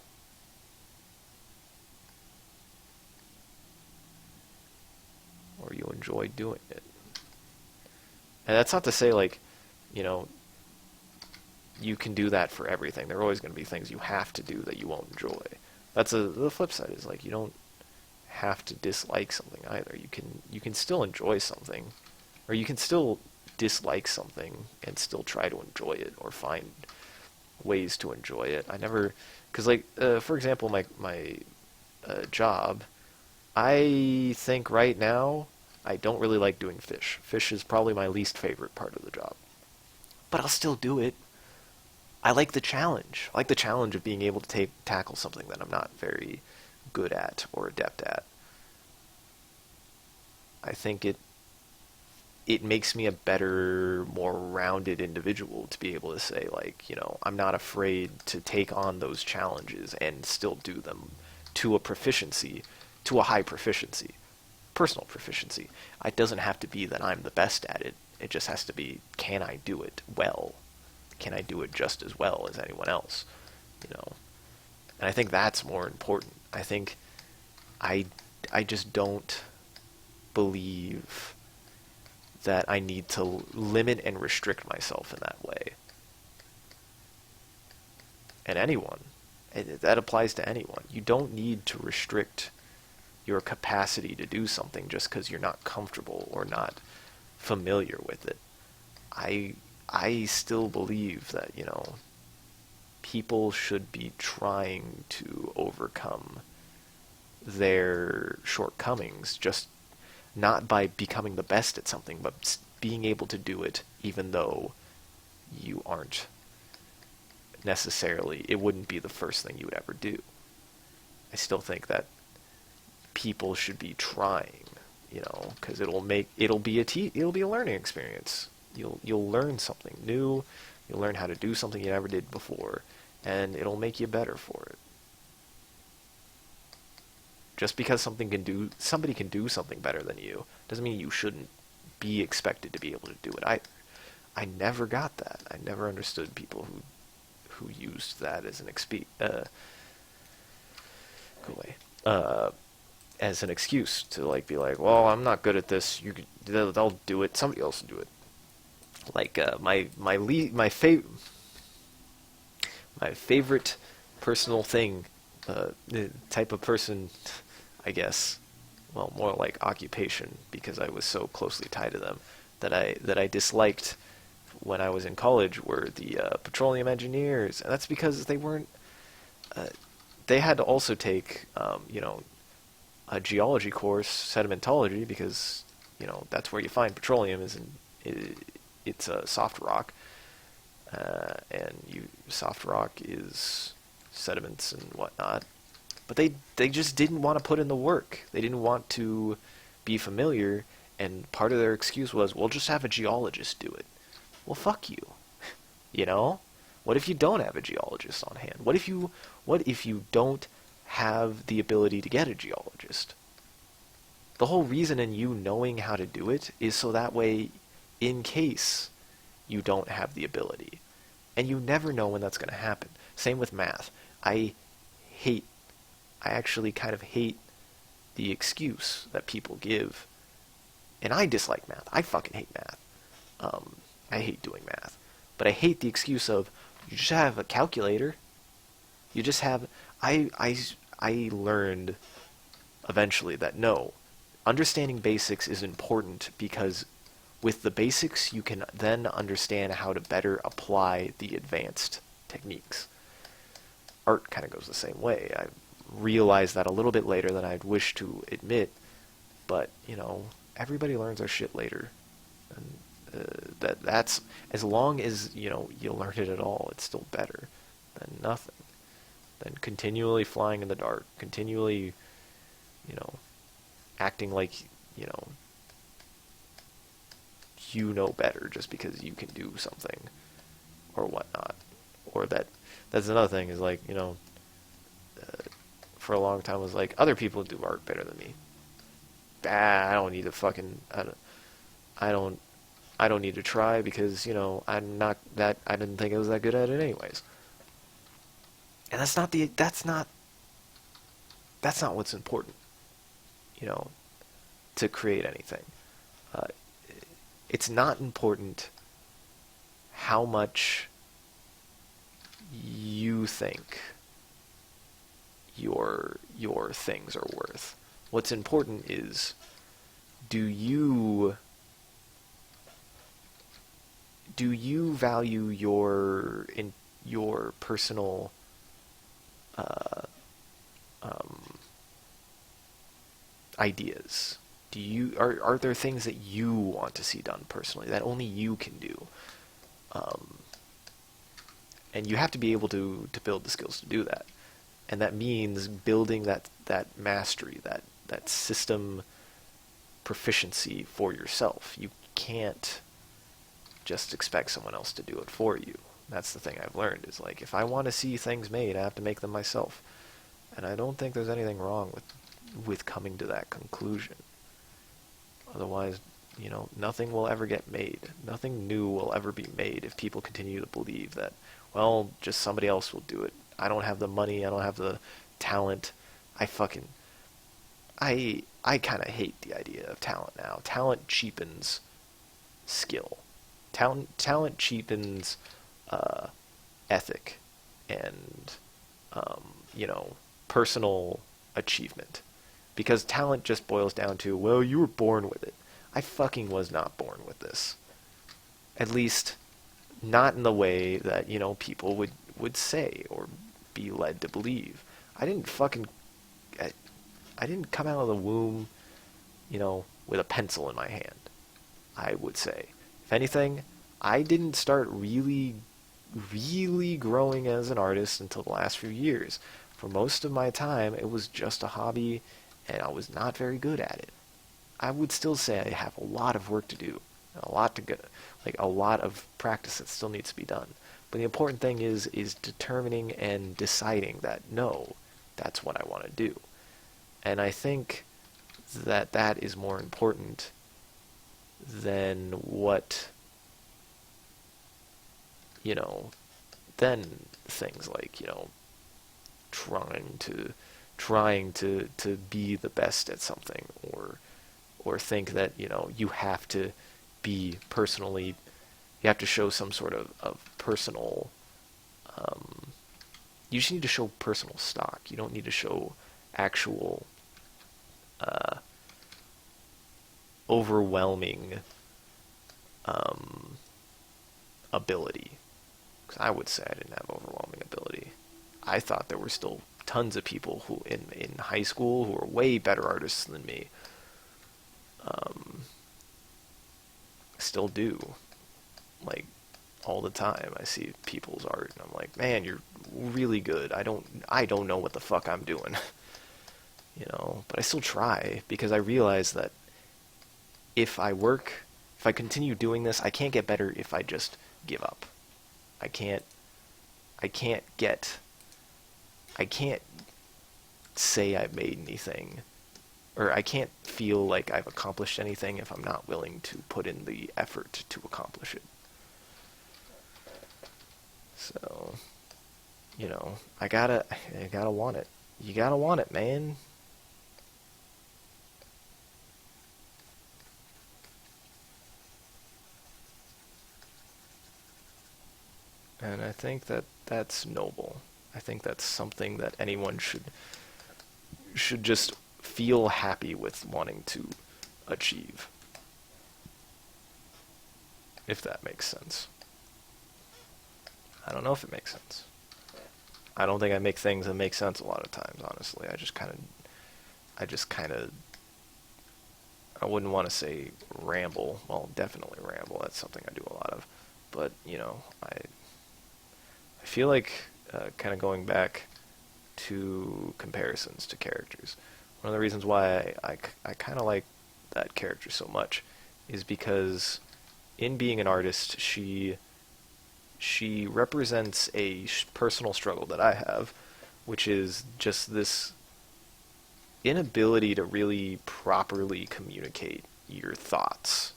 Or you enjoy doing it. And that's not to say, like, you know, you can do that for everything. There are always going to be things you have to do that you won't enjoy. The flip side is, like, you don't have to dislike something either. You can still enjoy something, or you can still dislike something and still try to enjoy it or find ways to enjoy it. I never, because like for example, my job, I think right now I don't really like doing fish. Fish is probably my least favorite part of the job, but I'll still do it. I like the challenge. I like the challenge of being able to tackle something that I'm not very good at or adept at. I think it makes me a better, more rounded individual to be able to say, like, I'm not afraid to take on those challenges and still do them to a proficiency, to a high proficiency, personal proficiency. It doesn't have to be that I'm the best at it. It just has to be, can I do it well? Can I do it just as well as anyone else? And I think that's more important. I think I just don't believe that I need to limit and restrict myself in that way. And that applies to anyone. You don't need to restrict your capacity to do something just because you're not comfortable or not familiar with it. I still believe that, people should be trying to overcome their shortcomings, just not by becoming the best at something, but being able to do it even though you aren't necessarily, it wouldn't be the first thing you would ever do. I still think that people should be trying, because it'll be a learning experience. You'll learn something new. You'll learn how to do something you never did before, and it'll make you better for it. Just because somebody can do something better than you doesn't mean you shouldn't be expected to be able to do it. I never got that. I never understood people who used that as as an excuse to, like, be like, well, I'm not good at this. They'll do it. Somebody else will do it. Like my favorite personal thing, the type of person, I guess, well, more like occupation, because I was so closely tied to them, that I disliked when I was in college, were the petroleum engineers, and that's because they weren't. They had to also take, a geology course, sedimentology, because that's where you find petroleum. It's a soft rock, and soft rock is sediments and whatnot. But they just didn't want to put in the work. They didn't want to be familiar, and part of their excuse was, we'll just have a geologist do it. Well, fuck you. What if you don't have a geologist on hand? What if you don't have the ability to get a geologist? The whole reason in you knowing how to do it is so that way, in case you don't have the ability. And you never know when that's going to happen. Same with math. I hate, I actually kind of hate the excuse that people give. And I dislike math. I fucking hate math. I hate doing math. But I hate the excuse of, you just have a calculator. You just have, I learned eventually that no, understanding basics is important because with the basics you can then understand how to better apply the advanced techniques. Art kind of goes the same way. I realized that a little bit later than I'd wish to admit, but, you know, everybody learns their shit later. And that's, as long as, you know, you learn it at all, it's still better than nothing. Than continually flying in the dark, continually, you know, acting like, you know better just because you can do something or whatnot. Or that's another thing is like, you know, for a long time was like, other people do art better than me. I don't need to fucking, I don't need to try because, you know, I didn't think I was that good at it anyways. And that's not what's important, you know, to create anything. Uh, it's not important how much you think your things are worth. What's important is, do you value your personal ideas? Are there things that you want to see done personally that only you can do? And you have to be able to build the skills to do that. And that means building that mastery, that system proficiency for yourself. You can't just expect someone else to do it for you. That's the thing I've learned, is like, if I want to see things made, I have to make them myself. And I don't think there's anything wrong with coming to that conclusion. Otherwise, you know, nothing will ever get made. Nothing new will ever be made if people continue to believe that, well, just somebody else will do it. I don't have the money, I don't have the talent. I kind of hate the idea of talent now. Talent cheapens skill. Talent cheapens ethic and, you know, personal achievement. Because talent just boils down to, well, you were born with it. I fucking was not born with this. At least, not in the way that, you know, people would say or be led to believe. I didn't come out of the womb, you know, with a pencil in my hand, I would say. If anything, I didn't start really growing as an artist until the last few years. For most of my time, it was just a hobby, and I was not very good at it. I would still say I have a lot of work to do, a lot to get, like a lot of practice that still needs to be done. But the important thing is determining and deciding that, no, that's what I want to do. And I think that is more important than what, you know, than things like, you know, trying to be the best at something, or think that, you know, you have to be personally, you have to show some sort of personal, you just need to show personal stock. You don't need to show actual overwhelming ability. Because I would say I didn't have overwhelming ability. I thought there were still tons of people who in high school who were way better artists than me. Still do. Like, all the time I see people's art and I'm like, man, you're really good. I don't know what the fuck I'm doing. You know, but I still try because I realize that if I continue doing this, I can't get better if I just give up. I can't say I've made anything, or I can't feel like I've accomplished anything if I'm not willing to put in the effort to accomplish it. So, I gotta want it. You gotta want it, man. And I think that that's noble. I think that's something that anyone should just feel happy with wanting to achieve, if that makes sense. I don't know if it makes sense. I don't think I make things that make sense a lot of times, honestly. I just kind of, I wouldn't want to say ramble. Well, definitely ramble. That's something I do a lot of. But, I feel like kind of going back to comparisons to characters. One of the reasons why I kind of like that character so much is because in being an artist, she represents a personal struggle that I have, which is just this inability to really properly communicate your thoughts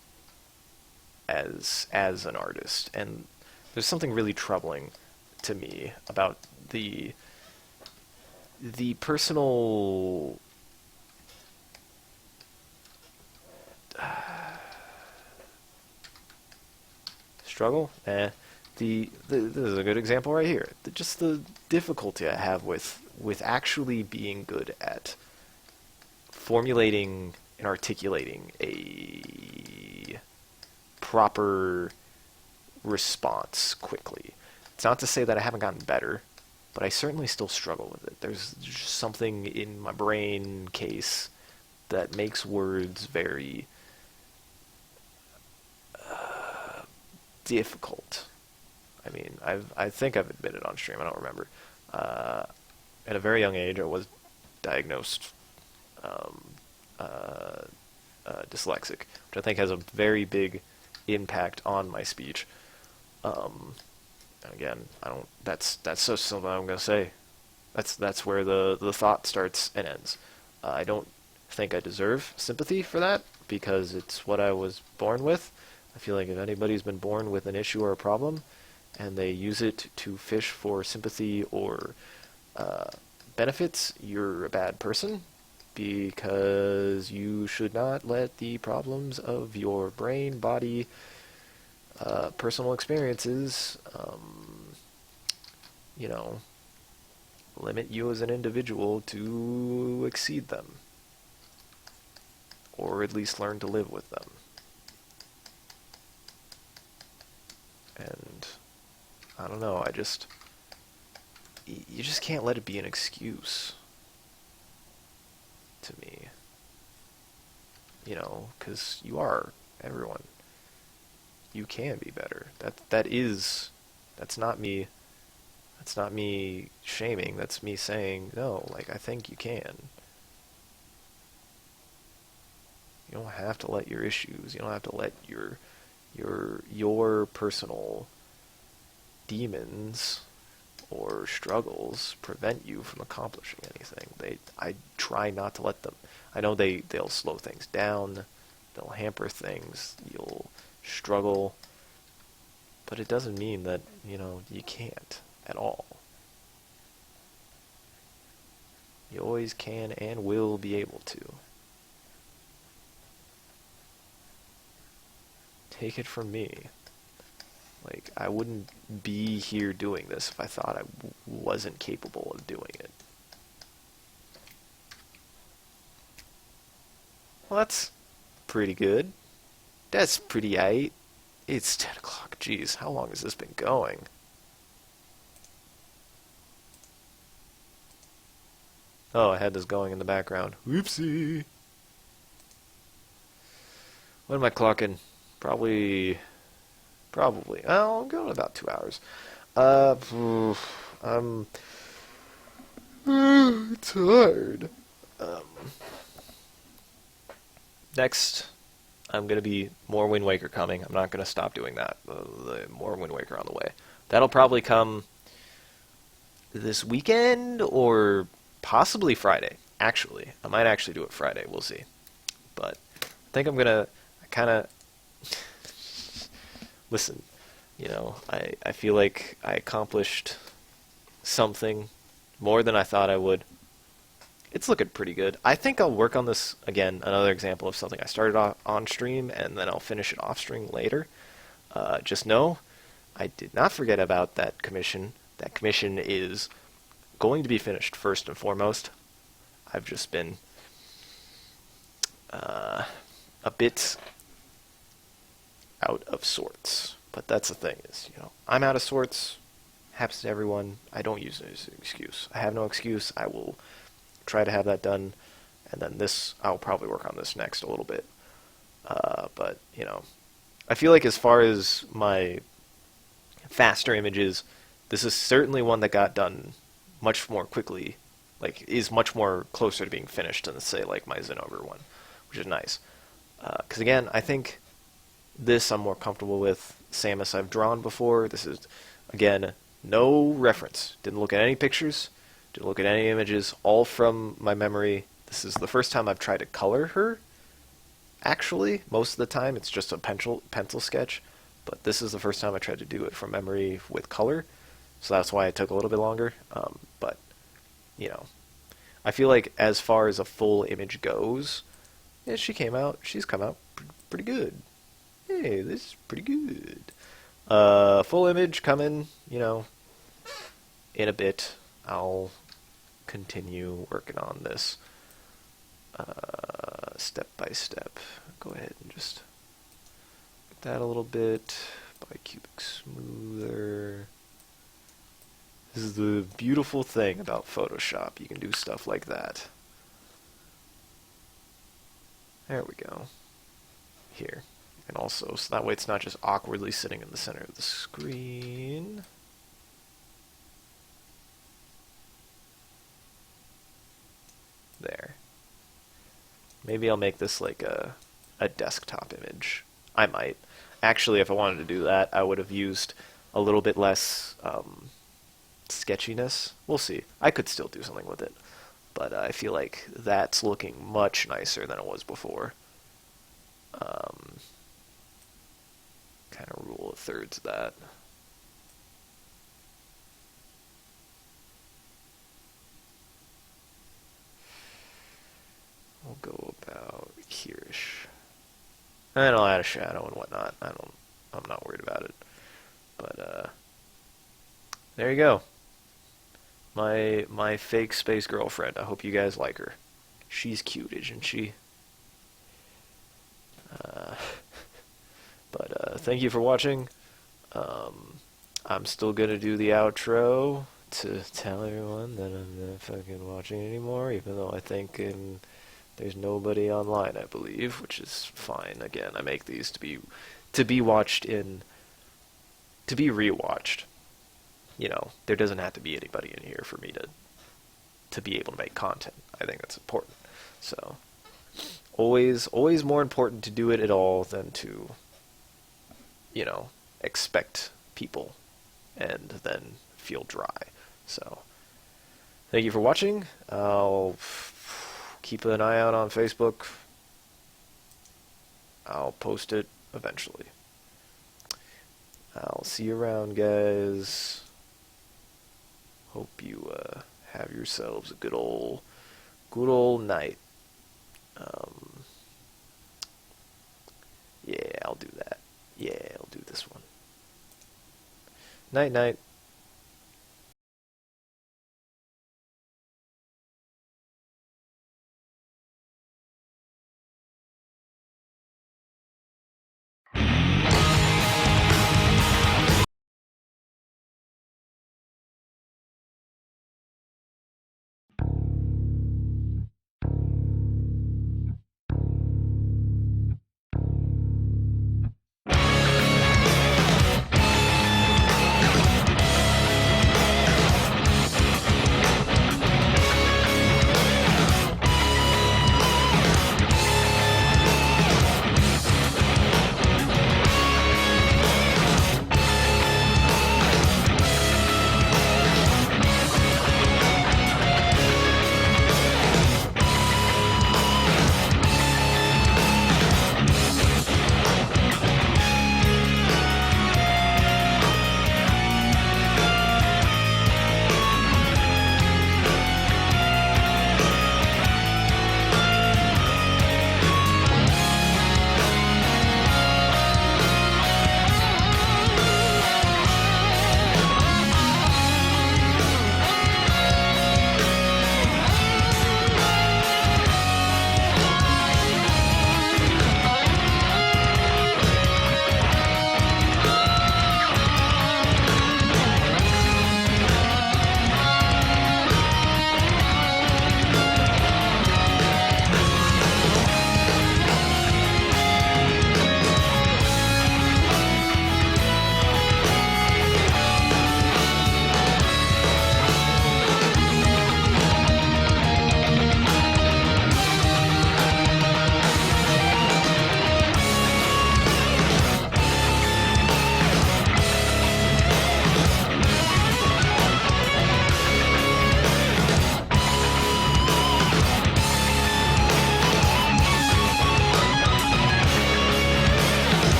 as an artist. And there's something really troubling to me about the personal struggle. This is a good example right here. Just the difficulty I have with actually being good at formulating and articulating a proper response quickly. It's not to say that I haven't gotten better, but I certainly still struggle with it. There's just something in my brain case that makes words very difficult. I mean, I think I've admitted on stream. I don't remember. Uh, at a very young age, I was diagnosed um, uh, dyslexic, which I think has a very big impact on my speech. Um, and again, I don't. That's just something I'm gonna say. That's where the thought starts and ends. I don't think I deserve sympathy for that because it's what I was born with. I feel like if anybody's been born with an issue or a problem, and they use it to fish for sympathy or uh, benefits, you're a bad person because you should not let the problems of your brain, body, personal experiences, you know, limit you as an individual to exceed them, or at least learn to live with them. And I don't know, you just can't let it be an excuse to me, because everyone, you can be better. That's not me, that's not me shaming, that's me saying, no, like, I think you can. You don't have to let your issues, you don't have to let your personal demons or struggles prevent you from accomplishing anything. I try not to let them. I know they'll slow things down, they'll hamper things, you'll struggle, but it doesn't mean that, you can't at all. You always can and will be able to. Take it from me. Like, I wouldn't be here doing this if I thought I wasn't capable of doing it. Well, that's pretty good. That's pretty aight. It's 10 o'clock. Jeez, how long has this been going? Oh, I had this going in the background. Whoopsie. What am I clocking? Probably. Oh, I'm going about 2 hours. I'm tired. Um, Next, I'm gonna be more Wind Waker coming. I'm not gonna stop doing that. The more Wind Waker on the way. That'll probably come this weekend or possibly Friday. Actually, I might actually do it Friday. We'll see. But I think I'm gonna kind of listen. You know, I feel like I accomplished something more than I thought I would. It's looking pretty good. I think I'll work on this again. Another example of something I started on stream and then I'll finish it off stream later. Just know I did not forget about that commission. That commission is going to be finished first and foremost. I've just been a bit out of sorts. But that's the thing is, I'm out of sorts. Happens to everyone. I don't use it as an excuse. I have no excuse. I will try to have that done, and then this, I'll probably work on this next a little bit. But, I feel like as far as my faster images, this is certainly one that got done much more quickly, like, is much more closer to being finished than, say, like my Zinogre one, which is nice. Because, again, I think this I'm more comfortable with. Samus I've drawn before. This is, again, no reference. Didn't look at any pictures. Didn't look at any images. All from my memory. This is the first time I've tried to color her. Actually, most of the time it's just a pencil sketch. But this is the first time I tried to do it from memory with color. So that's why it took a little bit longer. But, I feel like as far as a full image goes, yeah, she's come out pretty good. Hey, this is pretty good. Full image coming, in a bit. I'll continue working on this step by step. Go ahead and just get that a little bit. Bicubic smoother. This is the beautiful thing about Photoshop. You can do stuff like that. There we go. Here. And also, so that way it's not just awkwardly sitting in the center of the screen. There. Maybe I'll make this like a desktop image. I might. Actually, if I wanted to do that, I would have used a little bit less sketchiness. We'll see. I could still do something with it. But I feel like that's looking much nicer than it was before. Kind of rule of thirds that. We'll go about here-ish. And I'll add a shadow and whatnot. I'm not worried about it. But there you go. My fake space girlfriend. I hope you guys like her. She's cute, isn't she? But thank you for watching. I'm still gonna do the outro to tell everyone that I'm not fucking watching anymore, even though I think there's nobody online, I believe, which is fine. Again, I make these to be watched to be rewatched. There doesn't have to be anybody in here for me to be able to make content. I think that's important. So always more important to do it at all than to expect people and then feel dry. So thank you for watching. I'll keep an eye out on Facebook. I'll post it eventually. I'll see you around, guys. Hope you have yourselves a good old night. Yeah, I'll do that. Yeah, I'll do this one. Night, night.